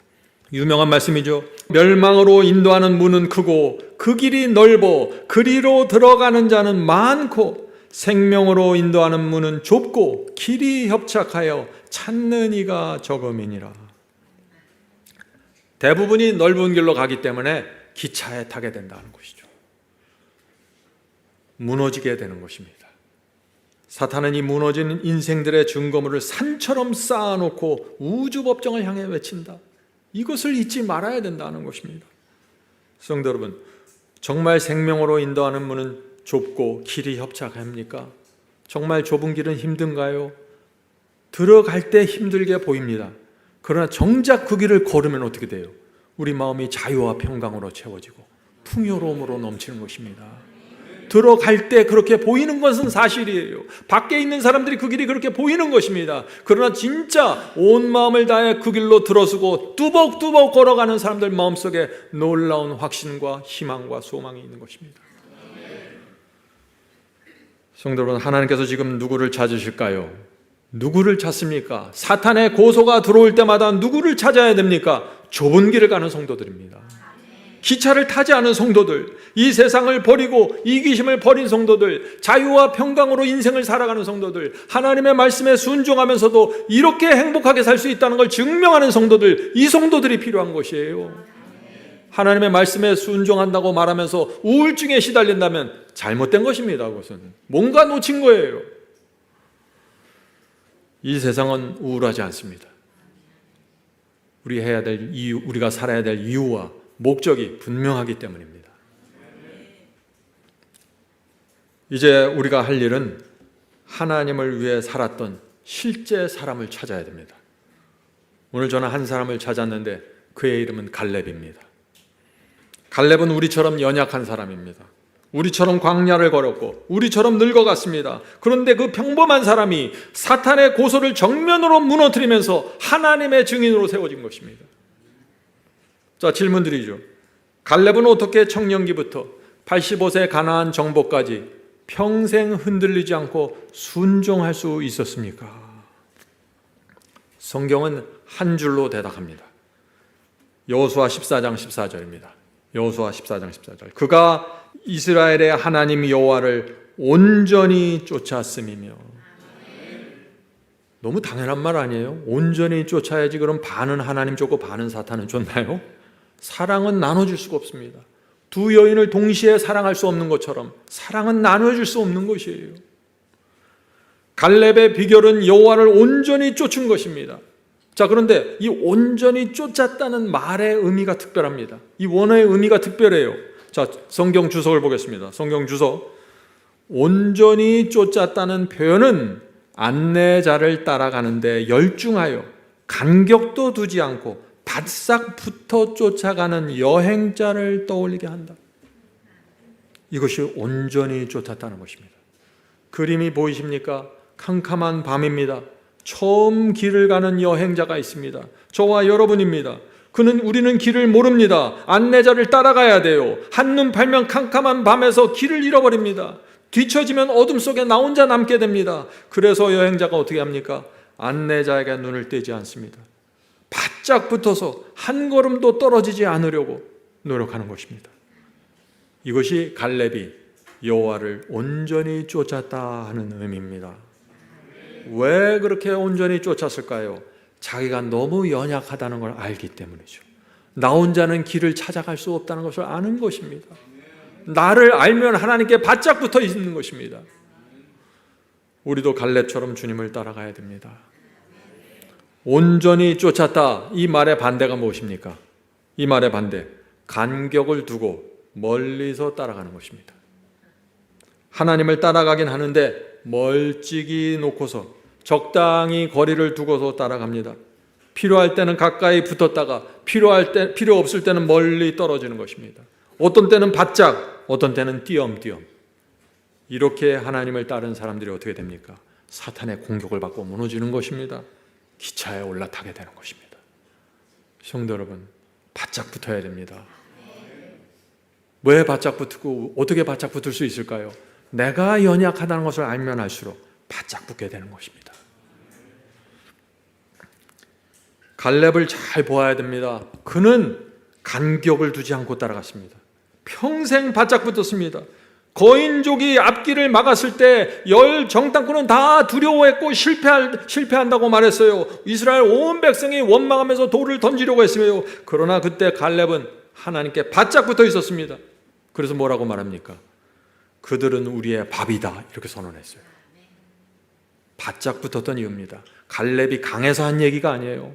S1: 유명한 말씀이죠. 멸망으로 인도하는 문은 크고 그 길이 넓어 그리로 들어가는 자는 많고 생명으로 인도하는 문은 좁고 길이 협착하여 찾는 이가 적음이니라. 대부분이 넓은 길로 가기 때문에 기차에 타게 된다는 것이죠. 무너지게 되는 것입니다. 사탄은 이 무너진 인생들의 증거물을 산처럼 쌓아놓고 우주법정을 향해 외친다. 이것을 잊지 말아야 된다는 것입니다. 성도 여러분, 정말 생명으로 인도하는 문은 좁고 길이 협착합니까? 정말 좁은 길은 힘든가요? 들어갈 때 힘들게 보입니다. 그러나 정작 그 길을 걸으면 어떻게 돼요? 우리 마음이 자유와 평강으로 채워지고 풍요로움으로 넘치는 것입니다. 들어갈 때 그렇게 보이는 것은 사실이에요. 밖에 있는 사람들이 그 길이 그렇게 보이는 것입니다. 그러나 진짜 온 마음을 다해 그 길로 들어서고 뚜벅뚜벅 걸어가는 사람들 마음속에 놀라운 확신과 희망과 소망이 있는 것입니다. 성도 여러분, 하나님께서 지금 누구를 찾으실까요? 누구를 찾습니까? 사탄의 고소가 들어올 때마다 누구를 찾아야 됩니까? 좁은 길을 가는 성도들입니다. 기차를 타지 않은 성도들, 이 세상을 버리고 이기심을 버린 성도들, 자유와 평강으로 인생을 살아가는 성도들, 하나님의 말씀에 순종하면서도 이렇게 행복하게 살 수 있다는 걸 증명하는 성도들, 이 성도들이 필요한 것이에요. 하나님의 말씀에 순종한다고 말하면서 우울증에 시달린다면 잘못된 것입니다. 그것은 뭔가 놓친 거예요. 이 세상은 우울하지 않습니다. 우리가 살아야 될 이유와 목적이 분명하기 때문입니다. 이제 우리가 할 일은 하나님을 위해 살았던 실제 사람을 찾아야 됩니다. 오늘 저는 한 사람을 찾았는데 그의 이름은 갈렙입니다. 갈렙은 우리처럼 연약한 사람입니다. 우리처럼 광야를 걸었고 우리처럼 늙어갔습니다. 그런데 그 평범한 사람이 사탄의 고소를 정면으로 무너뜨리면서 하나님의 증인으로 세워진 것입니다. 자, 질문 드리죠. 갈렙은 어떻게 청년기부터 85세 가나안 정복까지 평생 흔들리지 않고 순종할 수 있었습니까? 성경은 한 줄로 대답합니다. 여호수아 14장 14절입니다. 여호수아 14장 14절. 그가 이스라엘의 하나님 여호와를 온전히 쫓았음이며. 너무 당연한 말 아니에요? 온전히 쫓아야지. 그럼 반은 하나님 쫓고 반은 사탄은 쫓나요? 사랑은 나눠줄 수가 없습니다. 두 여인을 동시에 사랑할 수 없는 것처럼 사랑은 나눠줄 수 없는 것이에요. 갈렙의 비결은 여호와를 온전히 쫓은 것입니다. 자, 그런데 이 온전히 쫓았다는 말의 의미가 특별합니다. 이 원어의 의미가 특별해요. 자, 성경 주석을 보겠습니다. 성경 주석. 온전히 쫓았다는 표현은 안내자를 따라가는데 열중하여 간격도 두지 않고 바싹 붙어 쫓아가는 여행자를 떠올리게 한다. 이것이 온전히 쫓았다는 것입니다. 그림이 보이십니까? 캄캄한 밤입니다. 처음 길을 가는 여행자가 있습니다. 저와 여러분입니다. 우리는 길을 모릅니다. 안내자를 따라가야 돼요. 한눈 팔면 캄캄한 밤에서 길을 잃어버립니다. 뒤처지면 어둠 속에 나 혼자 남게 됩니다. 그래서 여행자가 어떻게 합니까? 안내자에게 눈을 떼지 않습니다. 바짝 붙어서 한 걸음도 떨어지지 않으려고 노력하는 것입니다. 이것이 갈렙이 여호와를 온전히 쫓았다 하는 의미입니다. 왜 그렇게 온전히 쫓았을까요? 자기가 너무 연약하다는 걸 알기 때문이죠. 나 혼자는 길을 찾아갈 수 없다는 것을 아는 것입니다. 나를 알면 하나님께 바짝 붙어 있는 것입니다. 우리도 갈렙처럼 주님을 따라가야 됩니다. 온전히 쫓았다. 이 말의 반대가 무엇입니까? 이 말의 반대, 간격을 두고 멀리서 따라가는 것입니다. 하나님을 따라가긴 하는데 멀찍이 놓고서 적당히 거리를 두고서 따라갑니다. 필요할 때는 가까이 붙었다가 필요 없을 때는 멀리 떨어지는 것입니다. 어떤 때는 바짝, 어떤 때는 띄엄띄엄. 이렇게 하나님을 따른 사람들이 어떻게 됩니까? 사탄의 공격을 받고 무너지는 것입니다. 기차에 올라타게 되는 것입니다. 성도 여러분, 바짝 붙어야 됩니다. 왜 바짝 붙고 어떻게 바짝 붙을 수 있을까요? 내가 연약하다는 것을 알면 알수록 바짝 붙게 되는 것입니다. 갈렙을 잘 보아야 됩니다. 그는 간격을 두지 않고 따라갔습니다. 평생 바짝 붙었습니다. 거인족이 앞길을 막았을 때 열 정탐꾼은 다 두려워했고 실패한다고 말했어요. 이스라엘 온 백성이 원망하면서 돌을 던지려고 했으며, 그러나 그때 갈렙은 하나님께 바짝 붙어 있었습니다. 그래서 뭐라고 말합니까? 그들은 우리의 밥이다, 이렇게 선언했어요. 바짝 붙었던 이유입니다. 갈렙이 강해서 한 얘기가 아니에요.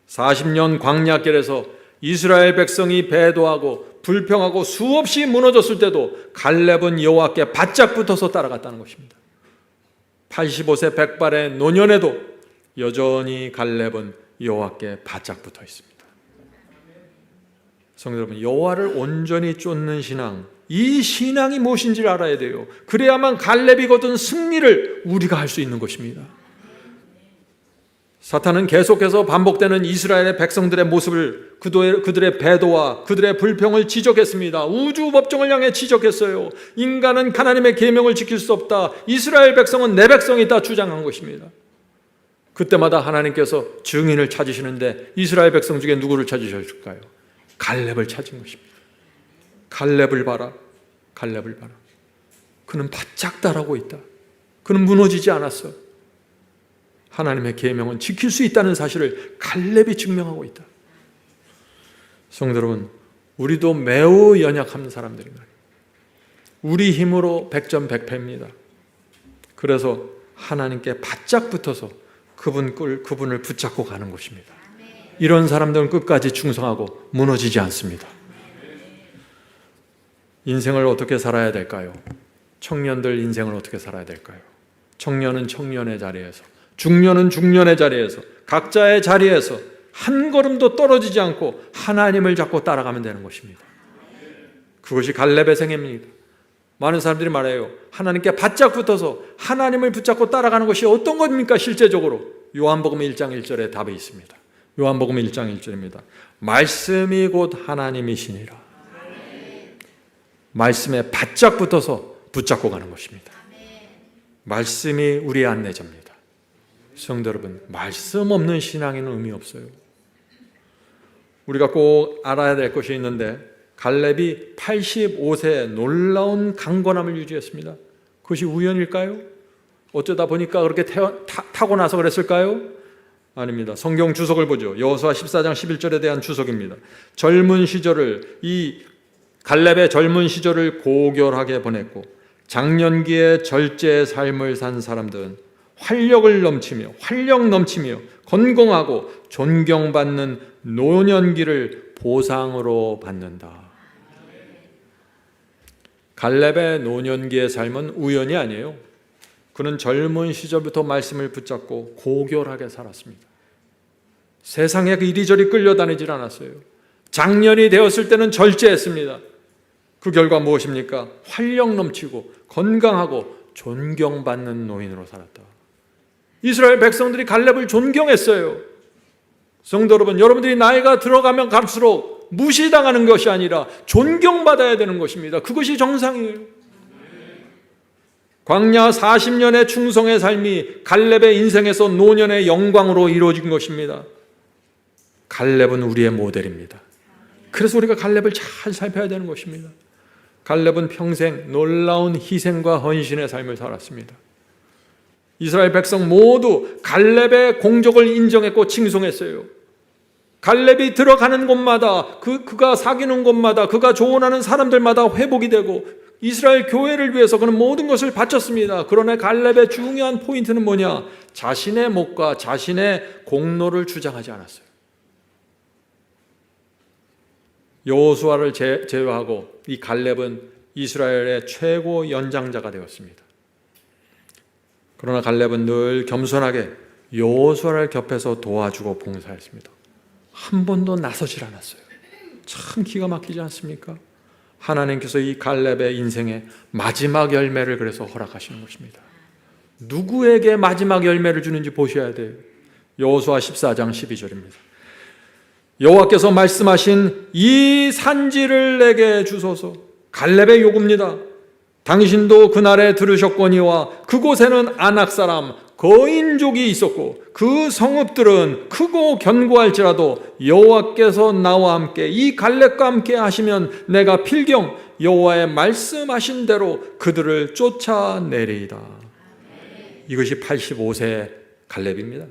S1: 40년 광야길에서 이스라엘 백성이 배도하고 불평하고 수없이 무너졌을 때도 갈렙은 여호와께 바짝 붙어서 따라갔다는 것입니다. 85세 백발의 노년에도 여전히 갈렙은 여호와께 바짝 붙어 있습니다. 성도 여러분, 여호와를 온전히 쫓는 신앙, 이 신앙이 무엇인지를 알아야 돼요. 그래야만 갈렙이 거둔 승리를 우리가 할 수 있는 것입니다. 사탄은 계속해서 반복되는 이스라엘의 백성들의 모습을, 그들의 배도와 그들의 불평을 지적했습니다. 우주 법정을 향해 지적했어요. 인간은 하나님의 계명을 지킬 수 없다. 이스라엘 백성은 내 백성이다 주장한 것입니다. 그때마다 하나님께서 증인을 찾으시는데 이스라엘 백성 중에 누구를 찾으셨을까요? 갈렙을 찾은 것입니다. 갈렙을 봐라. 갈렙을 봐라. 그는 바짝 따라고 있다. 그는 무너지지 않았어. 하나님의 계명은 지킬 수 있다는 사실을 갈렙이 증명하고 있다. 성도 여러분, 우리도 매우 연약한 사람들입니다. 우리 힘으로 백전백패입니다. 그래서 하나님께 바짝 붙어서 그분을 붙잡고 가는 것입니다. 이런 사람들은 끝까지 충성하고 무너지지 않습니다. 인생을 어떻게 살아야 될까요? 청년들 인생을 어떻게 살아야 될까요? 청년은 청년의 자리에서, 중년은 중년의 자리에서, 각자의 자리에서 한 걸음도 떨어지지 않고 하나님을 잡고 따라가면 되는 것입니다. 그것이 갈렙의 생애입니다. 많은 사람들이 말해요. 하나님께 바짝 붙어서 하나님을 붙잡고 따라가는 것이 어떤 겁니까? 실제적으로 요한복음 1장 1절에 답이 있습니다. 요한복음 1장 1절입니다. 말씀이 곧 하나님이시니라. 말씀에 바짝 붙어서 붙잡고 가는 것입니다. 말씀이 우리의 안내자입니다. 성도 여러분, 말씀 없는 신앙에는 의미 없어요. 우리가 꼭 알아야 될 것이 있는데, 갈렙이 85세에 놀라운 강건함을 유지했습니다. 그것이 우연일까요? 어쩌다 보니까 그렇게 타고나서 그랬을까요? 아닙니다. 성경 주석을 보죠. 여호수아 14장 11절에 대한 주석입니다. 갈렙의 젊은 시절을 고결하게 보냈고 장년기에 절제의 삶을 산 사람들은 활력 넘치며 건강하고 존경받는 노년기를 보상으로 받는다. 갈렙의 노년기의 삶은 우연이 아니에요. 그는 젊은 시절부터 말씀을 붙잡고 고결하게 살았습니다. 세상에 이리저리 끌려다니질 않았어요. 장년이 되었을 때는 절제했습니다. 그 결과 무엇입니까? 활력 넘치고 건강하고 존경받는 노인으로 살았다. 이스라엘 백성들이 갈렙을 존경했어요. 성도 여러분, 여러분들이 나이가 들어가면 갈수록 무시당하는 것이 아니라 존경받아야 되는 것입니다. 그것이 정상이에요. 광야 40년의 충성의 삶이 갈렙의 인생에서 노년의 영광으로 이루어진 것입니다. 갈렙은 우리의 모델입니다. 그래서 우리가 갈렙을 잘 살펴야 되는 것입니다. 갈렙은 평생 놀라운 희생과 헌신의 삶을 살았습니다. 이스라엘 백성 모두 갈렙의 공적을 인정했고 칭송했어요. 갈렙이 들어가는 곳마다, 그가 사귀는 곳마다, 그가 조언하는 사람들마다 회복이 되고 이스라엘 교회를 위해서 그는 모든 것을 바쳤습니다. 그러나 갈렙의 중요한 포인트는 뭐냐? 자신의 목과 자신의 공로를 주장하지 않았어요. 여호수아를 제외하고 이 갈렙은 이스라엘의 최고 연장자가 되었습니다. 그러나 갈렙은 늘 겸손하게 여호수아를 곁에서 도와주고 봉사했습니다. 한 번도 나서질 않았어요. 참 기가 막히지 않습니까? 하나님께서 이 갈렙의 인생의 마지막 열매를 그래서 허락하시는 것입니다. 누구에게 마지막 열매를 주는지 보셔야 돼요. 여호수아 14장 12절입니다. 여호와께서 말씀하신 이 산지를 내게 주소서. 갈렙의 요구입니다. 당신도 그날에 들으셨거니와 그곳에는 아낙 사람 거인족이 있었고 그 성읍들은 크고 견고할지라도 여호와께서 나와 함께 이 갈렙과 함께 하시면 내가 필경 여호와의 말씀하신 대로 그들을 쫓아내리이다. 이것이 85세 갈렙입니다.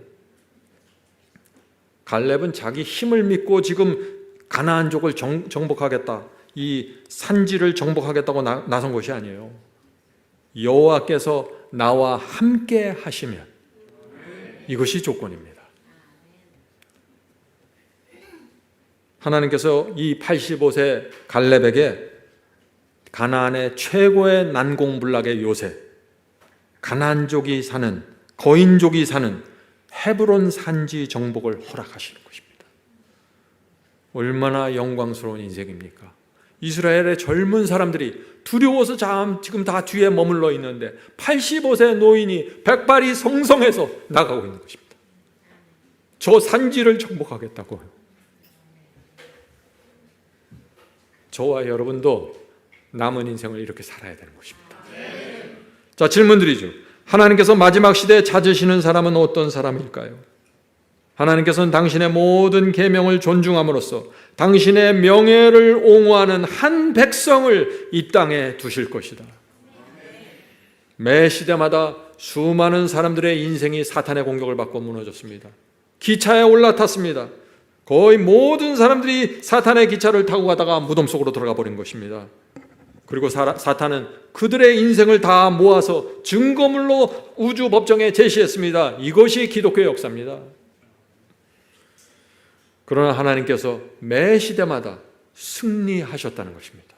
S1: 갈렙은 자기 힘을 믿고 지금 가나안족을 정복하겠다, 이 산지를 정복하겠다고 나선 것이 아니에요. 여호와께서 나와 함께 하시면, 이것이 조건입니다. 하나님께서 이 85세 갈렙에게 가나안의 최고의 난공불락의 요새, 가나안족이 사는, 거인족이 사는 헤브론 산지 정복을 허락하시는 것입니다. 얼마나 영광스러운 인생입니까? 이스라엘의 젊은 사람들이 두려워서 지금 다 뒤에 머물러 있는데 85세 노인이 백발이 성성해서 나가고 있는 것입니다. 저 산지를 정복하겠다고요. 저와 여러분도 남은 인생을 이렇게 살아야 되는 것입니다. 자, 질문 드리죠. 하나님께서 마지막 시대에 찾으시는 사람은 어떤 사람일까요? 하나님께서는 당신의 모든 계명을 존중함으로써 당신의 명예를 옹호하는 한 백성을 이 땅에 두실 것이다. 매 시대마다 수많은 사람들의 인생이 사탄의 공격을 받고 무너졌습니다. 기차에 올라탔습니다. 거의 모든 사람들이 사탄의 기차를 타고 가다가 무덤 속으로 들어가 버린 것입니다. 그리고 사탄은 그들의 인생을 다 모아서 증거물로 우주 법정에 제시했습니다. 이것이 기독교의 역사입니다. 그러나 하나님께서 매 시대마다 승리하셨다는 것입니다.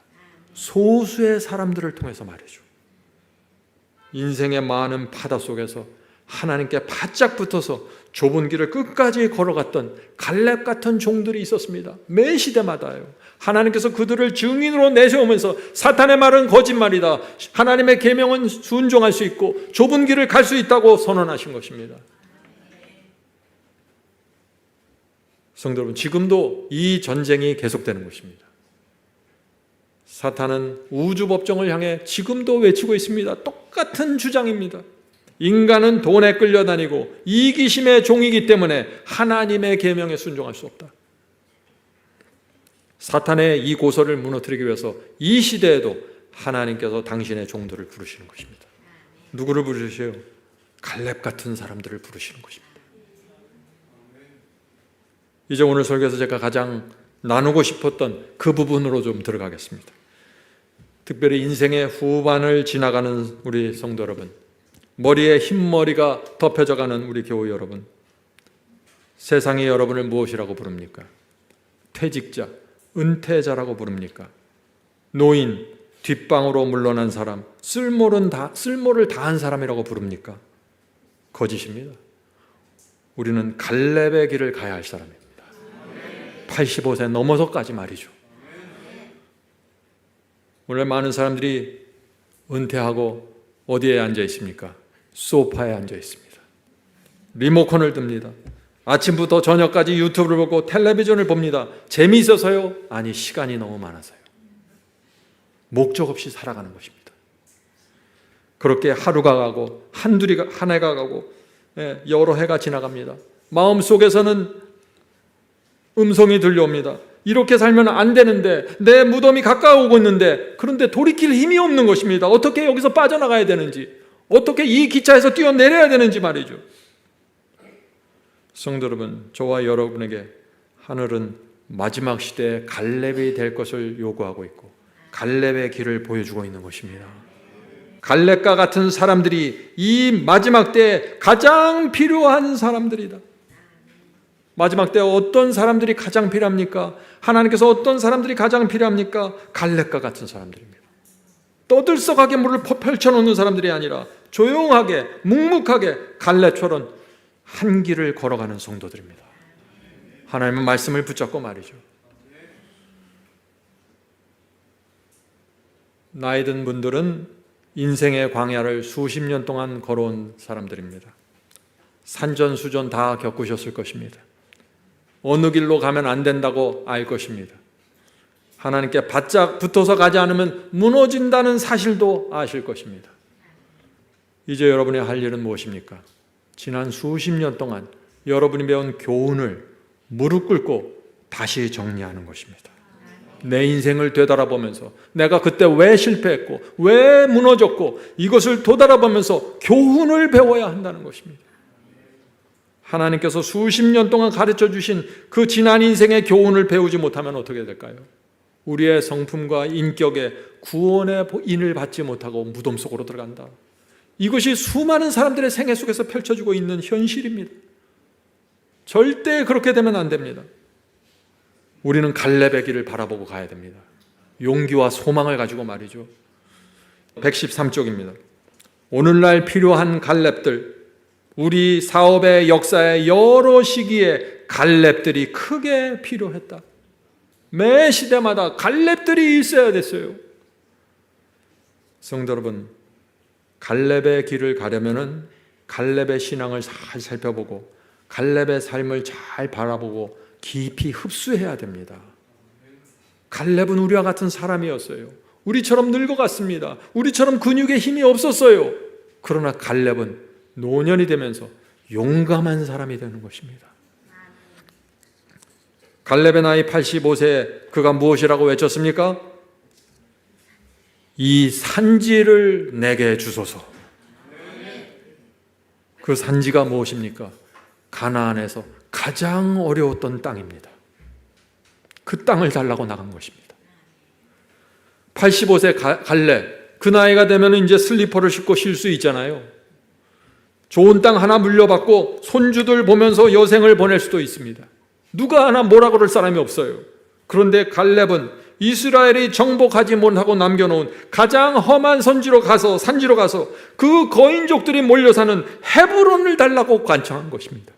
S1: 소수의 사람들을 통해서 말이죠. 인생의 많은 바다 속에서 하나님께 바짝 붙어서 좁은 길을 끝까지 걸어갔던 갈렙 같은 종들이 있었습니다. 매 시대마다요. 하나님께서 그들을 증인으로 내세우면서 사탄의 말은 거짓말이다, 하나님의 계명은 순종할 수 있고 좁은 길을 갈 수 있다고 선언하신 것입니다. 성도 여러분, 지금도 이 전쟁이 계속되는 것입니다. 사탄은 우주 법정을 향해 지금도 외치고 있습니다. 똑같은 주장입니다. 인간은 돈에 끌려다니고 이기심의 종이기 때문에 하나님의 계명에 순종할 수 없다. 사탄의 이 고소를 무너뜨리기 위해서 이 시대에도 하나님께서 당신의 종들을 부르시는 것입니다. 누구를 부르시요? 갈렙 같은 사람들을 부르시는 것입니다. 이제 오늘 설교에서 제가 가장 나누고 싶었던 그 부분으로 좀 들어가겠습니다. 특별히 인생의 후반을 지나가는 우리 성도 여러분, 머리에 흰머리가 덮여져가는 우리 교우 여러분, 세상이 여러분을 무엇이라고 부릅니까? 퇴직자, 은퇴자라고 부릅니까? 노인, 뒷방으로 물러난 사람, 쓸모를 다한 사람이라고 부릅니까? 거짓입니다. 우리는 갈렙의 길을 가야 할 사람입니다. 85세 넘어서까지 말이죠. 오늘 많은 사람들이 은퇴하고 어디에 앉아 있습니까? 소파에 앉아 있습니다. 리모컨을 듭니다. 아침부터 저녁까지 유튜브를 보고 텔레비전을 봅니다. 재미있어서요? 아니, 시간이 너무 많아서요. 목적 없이 살아가는 것입니다. 그렇게 하루가 가고 한 해가 가고 여러 해가 지나갑니다. 마음속에서는 음성이 들려옵니다. 이렇게 살면 안 되는데, 내 무덤이 가까워오고 있는데, 그런데 돌이킬 힘이 없는 것입니다. 어떻게 여기서 빠져나가야 되는지, 어떻게 이 기차에서 뛰어내려야 되는지 말이죠. 성도 여러분, 저와 여러분에게 하늘은 마지막 시대에 갈렙이 될 것을 요구하고 있고 갈렙의 길을 보여주고 있는 것입니다. 갈렙과 같은 사람들이 이 마지막 때에 가장 필요한 사람들이다. 마지막 때 어떤 사람들이 가장 필요합니까? 하나님께서 어떤 사람들이 가장 필요합니까? 갈렙과 같은 사람들입니다. 떠들썩하게 물을 펼쳐놓는 사람들이 아니라 조용하게 묵묵하게 갈렙처럼 한 길을 걸어가는 성도들입니다. 하나님의 말씀을 붙잡고 말이죠. 나이 든 분들은 인생의 광야를 수십 년 동안 걸어온 사람들입니다. 산전수전 다 겪으셨을 것입니다. 어느 길로 가면 안 된다고 알 것입니다. 하나님께 바짝 붙어서 가지 않으면 무너진다는 사실도 아실 것입니다. 이제 여러분이 할 일은 무엇입니까? 지난 수십 년 동안 여러분이 배운 교훈을 무릎 꿇고 다시 정리하는 것입니다. 내 인생을 되돌아보면서 내가 그때 왜 실패했고 왜 무너졌고 이것을 되돌아보면서 교훈을 배워야 한다는 것입니다. 하나님께서 수십 년 동안 가르쳐 주신 그 지난 인생의 교훈을 배우지 못하면 어떻게 될까요? 우리의 성품과 인격의 구원의 인을 받지 못하고 무덤 속으로 들어간다. 이것이 수많은 사람들의 생애 속에서 펼쳐지고 있는 현실입니다. 절대 그렇게 되면 안 됩니다. 우리는 갈렙의 길을 바라보고 가야 됩니다. 용기와 소망을 가지고 말이죠. 113쪽입니다. 오늘날 필요한 갈렙들, 우리 사업의 역사의 여러 시기에 갈렙들이 크게 필요했다. 매 시대마다 갈렙들이 있어야 됐어요. 성도 여러분, 갈렙의 길을 가려면은 갈렙의 신앙을 잘 살펴보고 갈렙의 삶을 잘 바라보고 깊이 흡수해야 됩니다. 갈렙은 우리와 같은 사람이었어요. 우리처럼 늙어갔습니다. 우리처럼 근육에 힘이 없었어요. 그러나 갈렙은 노년이 되면서 용감한 사람이 되는 것입니다. 갈렙의 나이 85세에 그가 무엇이라고 외쳤습니까? 이 산지를 내게 주소서. 그 산지가 무엇입니까? 가나안에서 가장 어려웠던 땅입니다. 그 땅을 달라고 나간 것입니다. 85세 갈렙, 그 나이가 되면 이제 슬리퍼를 신고 쉴 수 있잖아요. 좋은 땅 하나 물려받고 손주들 보면서 여생을 보낼 수도 있습니다. 누가 하나 뭐라 그럴 사람이 없어요. 그런데 갈렙은 이스라엘이 정복하지 못하고 남겨놓은 가장 험한 산지로 가서 그 거인족들이 몰려 사는 헤브론을 달라고 간청한 것입니다.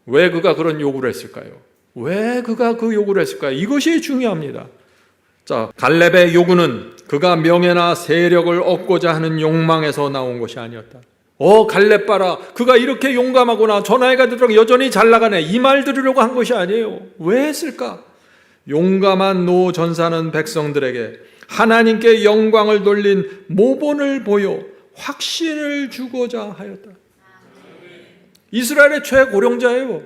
S1: 왜 그가 그런 요구를 했을까요? 왜 그가 그 요구를 했을까요? 이것이 중요합니다. 자, 갈렙의 요구는 그가 명예나 세력을 얻고자 하는 욕망에서 나온 것이 아니었다. 갈렙 봐라, 그가 이렇게 용감하구나, 저 나이가 들도록 여전히 잘 나가네, 이 말 들으려고 한 것이 아니에요. 왜 했을까? 용감한 노 전사는 백성들에게 하나님께 영광을 돌린 모본을 보여 확신을 주고자 하였다. 이스라엘의 최고령자예요.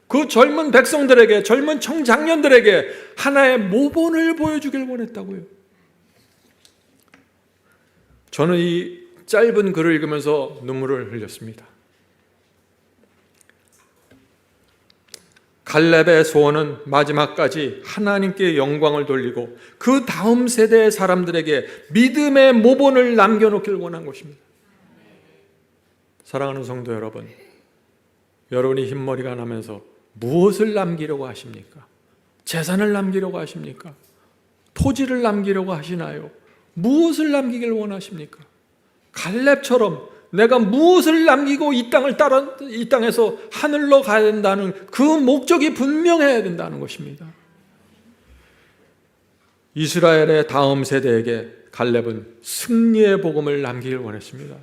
S1: 그 젊은 백성들에게, 젊은 청장년들에게 하나의 모본을 보여주길 원했다고요. 저는 이 짧은 글을 읽으면서 눈물을 흘렸습니다. 갈렙의 소원은 마지막까지 하나님께 영광을 돌리고 그 다음 세대의 사람들에게 믿음의 모본을 남겨놓길 원한 것입니다. 사랑하는 성도 여러분, 여러분이 흰머리가 나면서 무엇을 남기려고 하십니까? 재산을 남기려고 하십니까? 토지를 남기려고 하시나요? 무엇을 남기길 원하십니까? 갈렙처럼 내가 무엇을 남기고 이 땅에서 하늘로 가야 된다는 그 목적이 분명해야 된다는 것입니다. 이스라엘의 다음 세대에게 갈렙은 승리의 복음을 남기길 원했습니다.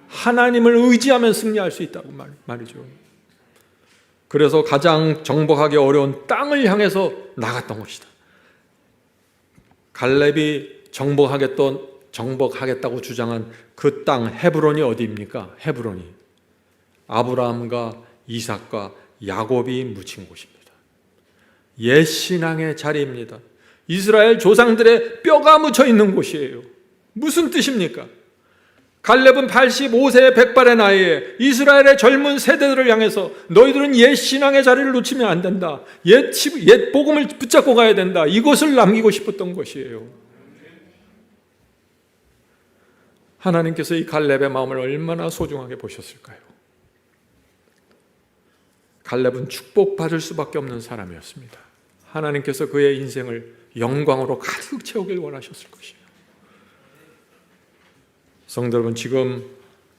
S1: 하나님을 의지하면 승리할 수 있다고 말이죠. 그래서 가장 정복하기 어려운 땅을 향해서 나갔던 것이다. 갈렙이 정복하겠다고 주장한 그 땅 헤브론이 어디입니까? 헤브론이 아브라함과 이삭과 야곱이 묻힌 곳입니다. 옛 신앙의 자리입니다. 이스라엘 조상들의 뼈가 묻혀 있는 곳이에요. 무슨 뜻입니까? 갈렙은 85세의 백발의 나이에 이스라엘의 젊은 세대들을 향해서 너희들은 옛 신앙의 자리를 놓치면 안 된다. 옛 복음을 붙잡고 가야 된다. 이것을 남기고 싶었던 것이에요. 하나님께서 이 갈렙의 마음을 얼마나 소중하게 보셨을까요? 갈렙은 축복받을 수밖에 없는 사람이었습니다. 하나님께서 그의 인생을 영광으로 가득 채우길 원하셨을 것이에요. 성도 여러분, 지금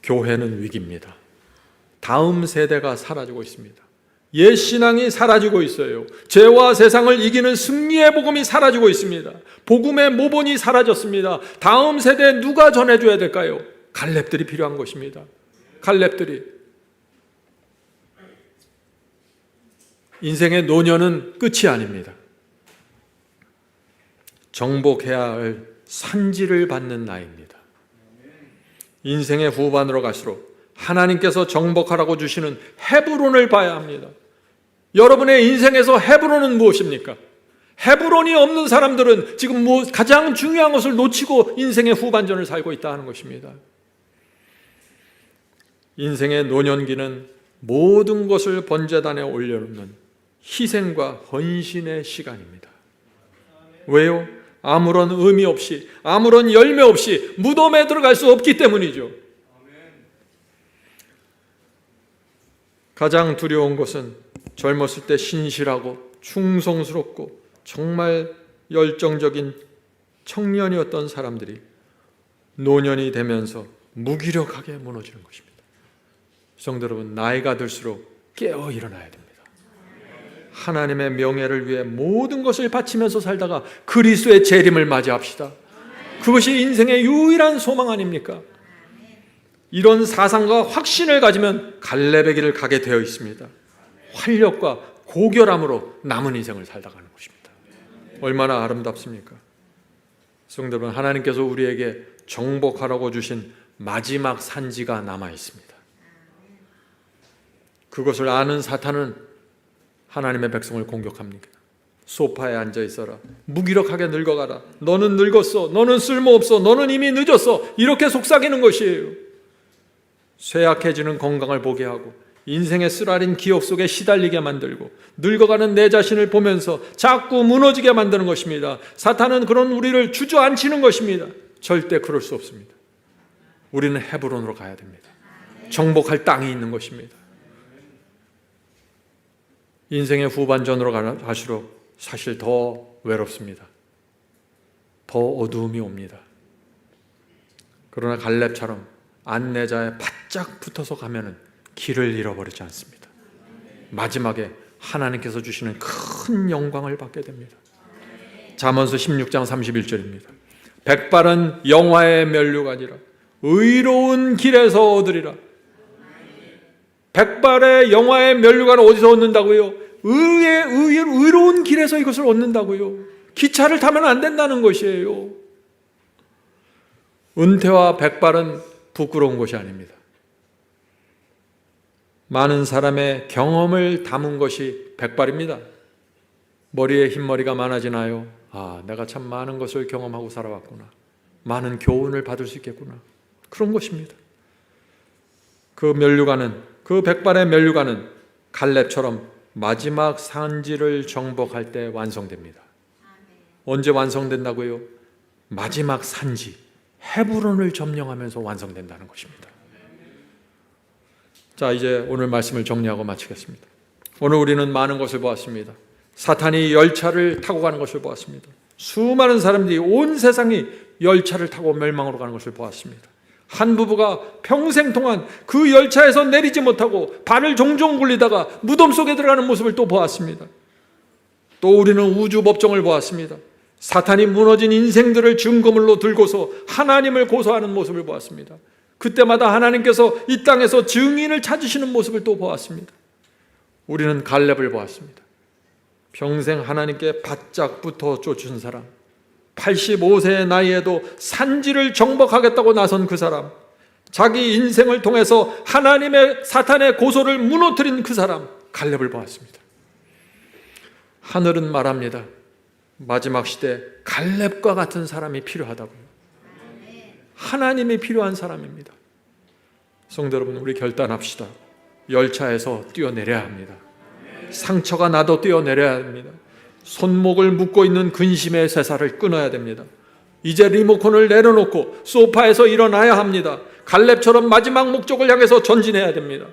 S1: 교회는 위기입니다. 다음 세대가 사라지고 있습니다. 옛 신앙이 사라지고 있어요. 죄와 세상을 이기는 승리의 복음이 사라지고 있습니다. 복음의 모본이 사라졌습니다. 다음 세대에 누가 전해줘야 될까요? 갈렙들이 필요한 것입니다. 갈렙들이. 인생의 노년은 끝이 아닙니다. 정복해야 할 산지를 받는 나이입니다. 인생의 후반으로 갈수록 하나님께서 정복하라고 주시는 헤브론을 봐야 합니다. 여러분의 인생에서 헤브론은 무엇입니까? 헤브론이 없는 사람들은 지금 가장 중요한 것을 놓치고 인생의 후반전을 살고 있다 하는 것입니다. 인생의 노년기는 모든 것을 번제단에 올려놓는 희생과 헌신의 시간입니다. 왜요? 아무런 의미 없이, 아무런 열매 없이 무덤에 들어갈 수 없기 때문이죠. 가장 두려운 것은 젊었을 때 신실하고 충성스럽고 정말 열정적인 청년이었던 사람들이 노년이 되면서 무기력하게 무너지는 것입니다. 성도 여러분, 나이가 들수록 깨어 일어나야 됩니다. 하나님의 명예를 위해 모든 것을 바치면서 살다가 그리스도의 재림을 맞이합시다. 그것이 인생의 유일한 소망 아닙니까? 이런 사상과 확신을 가지면 갈렙의 길을 가게 되어 있습니다. 활력과 고결함으로 남은 인생을 살다 가는 것입니다. 얼마나 아름답습니까? 성도 여러분, 하나님께서 우리에게 정복하라고 주신 마지막 산지가 남아 있습니다. 그것을 아는 사탄은 하나님의 백성을 공격합니다. 소파에 앉아 있어라. 무기력하게 늙어가라. 너는 늙었어. 너는 쓸모없어. 너는 이미 늦었어. 이렇게 속삭이는 것이에요. 쇠약해지는 건강을 보게 하고 인생의 쓰라린 기억 속에 시달리게 만들고 늙어가는 내 자신을 보면서 자꾸 무너지게 만드는 것입니다. 사탄은 그런 우리를 주저앉히는 것입니다. 절대 그럴 수 없습니다. 우리는 헤브론으로 가야 됩니다. 정복할 땅이 있는 것입니다. 인생의 후반전으로 갈수록 사실 더 외롭습니다. 더 어두움이 옵니다. 그러나 갈렙처럼 안내자에 바짝 붙어서 가면은 길을 잃어버리지 않습니다. 마지막에 하나님께서 주시는 큰 영광을 받게 됩니다. 잠언서 16장 31절입니다. 백발은 영화의 면류관이라 의로운 길에서 얻으리라. 백발의 영화의 면류관을 어디서 얻는다고요? 의로운 길에서 이것을 얻는다고요. 기차를 타면 안 된다는 것이에요. 은퇴와 백발은 부끄러운 것이 아닙니다. 많은 사람의 경험을 담은 것이 백발입니다. 머리에 흰머리가 많아지나요? 아, 내가 참 많은 것을 경험하고 살아왔구나. 많은 교훈을 받을 수 있겠구나. 그런 것입니다. 그 백발의 면류관은 갈렙처럼 마지막 산지를 정복할 때 완성됩니다. 언제 완성된다고요? 마지막 산지, 헤브론을 점령하면서 완성된다는 것입니다. 자, 이제 오늘 말씀을 정리하고 마치겠습니다. 오늘 우리는 많은 것을 보았습니다. 사탄이 열차를 타고 가는 것을 보았습니다. 수많은 사람들이 온 세상이 열차를 타고 멸망으로 가는 것을 보았습니다. 한 부부가 평생 동안 그 열차에서 내리지 못하고 발을 종종 굴리다가 무덤 속에 들어가는 모습을 또 보았습니다. 또 우리는 우주 법정을 보았습니다. 사탄이 무너진 인생들을 증거물로 들고서 하나님을 고소하는 모습을 보았습니다. 그때마다 하나님께서 이 땅에서 증인을 찾으시는 모습을 또 보았습니다. 우리는 갈렙을 보았습니다. 평생 하나님께 바짝 붙어 쫓은 사람, 85세의 나이에도 산지를 정복하겠다고 나선 그 사람, 자기 인생을 통해서 하나님의 사탄의 고소를 무너뜨린 그 사람, 갈렙을 보았습니다. 하늘은 말합니다. 마지막 시대 갈렙과 같은 사람이 필요하다고요. 하나님이 필요한 사람입니다. 성도 여러분, 우리 결단합시다. 열차에서 뛰어내려야 합니다. 상처가 나도 뛰어내려야 합니다. 손목을 묶고 있는 근심의 쇠사를 끊어야 됩니다. 이제 리모컨을 내려놓고 소파에서 일어나야 합니다. 갈렙처럼 마지막 목적을 향해서 전진해야 됩니다.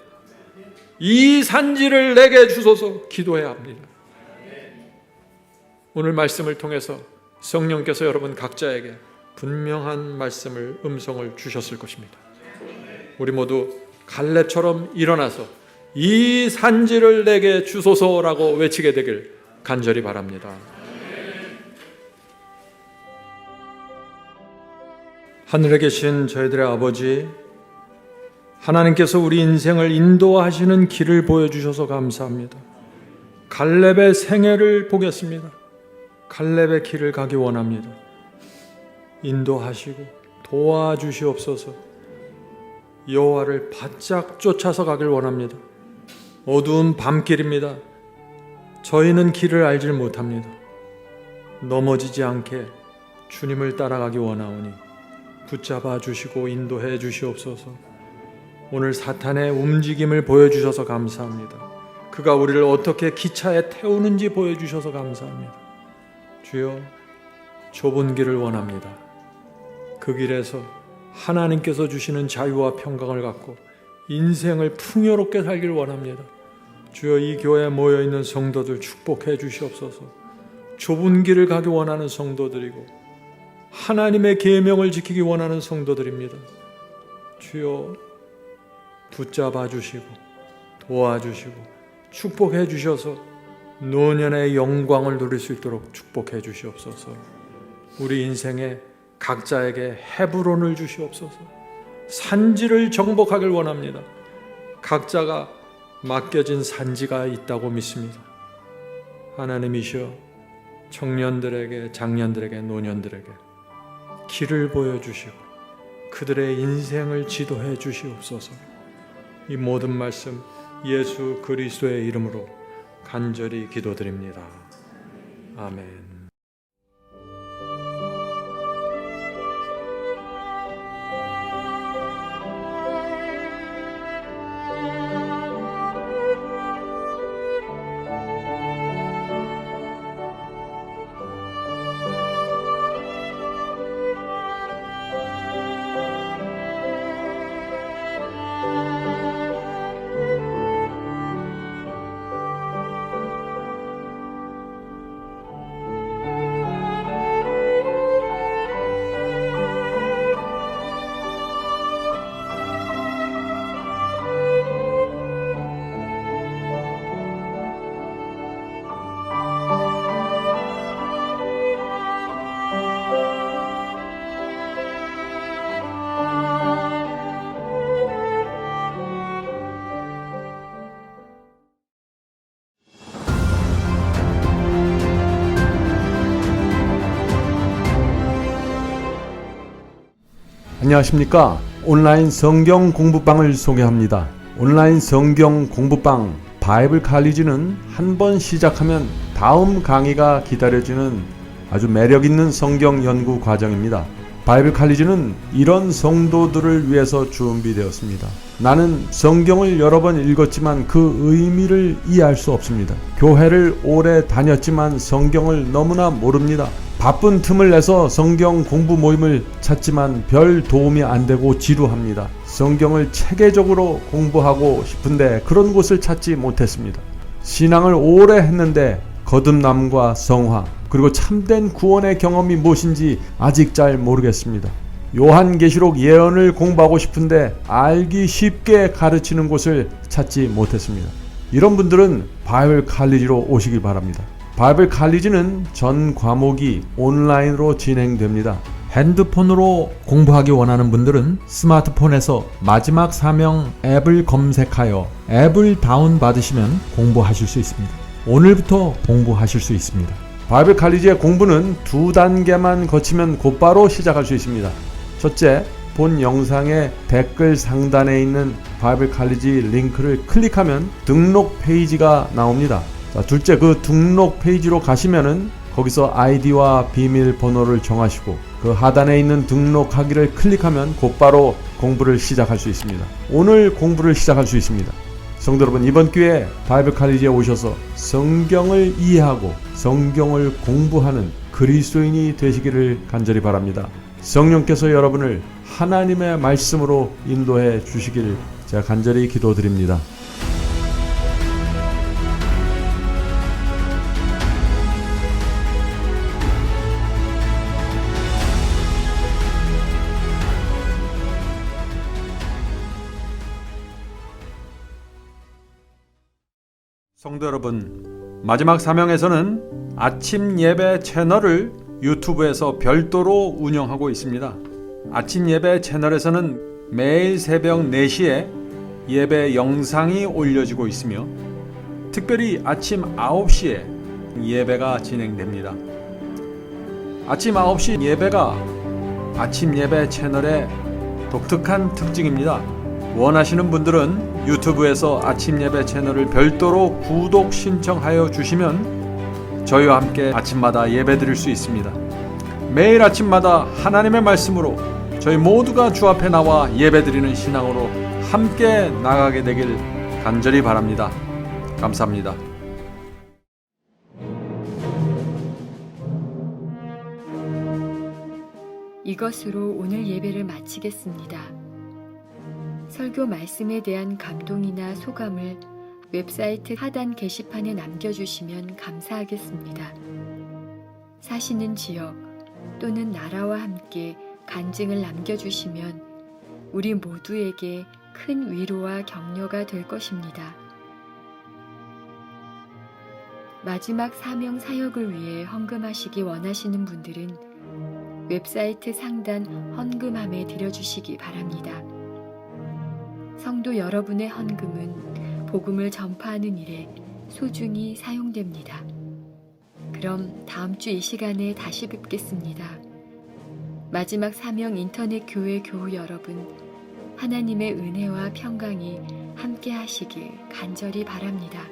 S1: 이 산지를 내게 주소서 기도해야 합니다. 오늘 말씀을 통해서 성령께서 여러분 각자에게 분명한 말씀을 음성을 주셨을 것입니다. 우리 모두 갈렙처럼 일어나서 이 산지를 내게 주소서라고 외치게 되길 간절히 바랍니다. 하늘에 계신 저희들의 아버지, 하나님께서 우리 인생을 인도하시는 길을 보여주셔서 감사합니다. 갈렙의 생애를 보겠습니다. 갈렙의 길을 가기 원합니다. 인도하시고 도와주시옵소서. 여호와를 바짝 쫓아서 가길 원합니다. 어두운 밤길입니다. 저희는 길을 알질 못합니다. 넘어지지 않게 주님을 따라가기 원하오니 붙잡아 주시고 인도해 주시옵소서. 오늘 사탄의 움직임을 보여주셔서 감사합니다. 그가 우리를 어떻게 기차에 태우는지 보여주셔서 감사합니다. 주여, 좁은 길을 원합니다. 그 길에서 하나님께서 주시는 자유와 평강을 갖고 인생을 풍요롭게 살길 원합니다. 주여, 이 교회에 모여있는 성도들 축복해 주시옵소서. 좁은 길을 가기 원하는 성도들이고 하나님의 계명을 지키기 원하는 성도들입니다. 주여, 붙잡아 주시고 도와주시고 축복해 주셔서 노년의 영광을 누릴 수 있도록 축복해 주시옵소서. 우리 인생에 각자에게 헤브론을 주시옵소서. 산지를 정복하길 원합니다. 각자가 맡겨진 산지가 있다고 믿습니다. 하나님이시여, 청년들에게, 장년들에게, 노년들에게 길을 보여주시고 그들의 인생을 지도해 주시옵소서. 이 모든 말씀 예수 그리스도의 이름으로 간절히 기도드립니다. 아멘.
S5: 안녕하십니까. 온라인 성경 공부방을 소개합니다. 온라인 성경 공부방 바이블 칼리지는 한 번 시작하면 다음 강의가 기다려지는 아주 매력있는 성경 연구 과정입니다. 바이블 칼리지는 이런 성도들을 위해서 준비되었습니다. 나는 성경을 여러 번 읽었지만 그 의미를 이해할 수 없습니다. 교회를 오래 다녔지만 성경을 너무나 모릅니다. 바쁜 틈을 내서 성경 공부 모임을 찾지만 별 도움이 안 되고 지루합니다. 성경을 체계적으로 공부하고 싶은데 그런 곳을 찾지 못했습니다. 신앙을 오래 했는데 거듭남과 성화, 그리고 참된 구원의 경험이 무엇인지 아직 잘 모르겠습니다. 요한계시록 예언을 공부하고 싶은데 알기 쉽게 가르치는 곳을 찾지 못했습니다. 이런 분들은 바이블 칼리지로 오시길 바랍니다. 바이블 칼리지는 전 과목이 온라인으로 진행됩니다. 핸드폰으로 공부하기 원하는 분들은 스마트폰에서 마지막 사명 앱을 검색하여 앱을 다운받으시면 공부하실 수 있습니다. 오늘부터 공부하실 수 있습니다. 바이블 칼리지의 공부는 2단계만 거치면 곧바로 시작할 수 있습니다. 첫째, 본 영상의 댓글 상단에 있는 바이블 칼리지 링크를 클릭하면 등록 페이지가 나옵니다. 자, 둘째, 그 등록 페이지로 가시면은 거기서 아이디와 비밀번호를 정하시고 그 하단에 있는 등록하기를 클릭하면 곧바로 공부를 시작할 수 있습니다. 오늘 공부를 시작할 수 있습니다. 성도 여러분, 이번 기회에 바이블 칼리지에 오셔서 성경을 이해하고 성경을 공부하는 그리스도인이 되시기를 간절히 바랍니다. 성령께서 여러분을 하나님의 말씀으로 인도해 주시기를 제가 간절히 기도드립니다.
S1: 성도 여러분, 마지막 사명에서는 아침 예배 채널을 유튜브에서 별도로 운영하고 있습니다. 아침 예배 채널에서는 매일 새벽 4시에 예배 영상이 올려지고 있으며 특별히 아침 9시에 예배가 진행됩니다. 아침 9시 예배가 아침 예배 채널의 독특한 특징입니다. 원하시는 분들은 유튜브에서 아침 예배 채널을 별도로 구독 신청하여 주시면 저희와 함께 아침마다 예배 드릴 수 있습니다. 매일 아침마다 하나님의 말씀으로 저희 모두가 주 앞에 나와 예배 드리는 신앙으로 함께 나가게 되길 간절히 바랍니다. 감사합니다.
S6: 이것으로 오늘 예배를 마치겠습니다. 설교 말씀에 대한 감동이나 소감을 웹사이트 하단 게시판에 남겨주시면 감사하겠습니다. 사시는 지역 또는 나라와 함께 간증을 남겨주시면 우리 모두에게 큰 위로와 격려가 될 것입니다. 마지막 사명 사역을 위해 헌금하시기 원하시는 분들은 웹사이트 상단 헌금함에 드려주시기 바랍니다. 성도 여러분의 헌금은 복음을 전파하는 일에 소중히 사용됩니다. 그럼 다음 주 이 시간에 다시 뵙겠습니다. 마지막 사명 인터넷 교회 교우 여러분, 하나님의 은혜와 평강이 함께 하시길 간절히 바랍니다.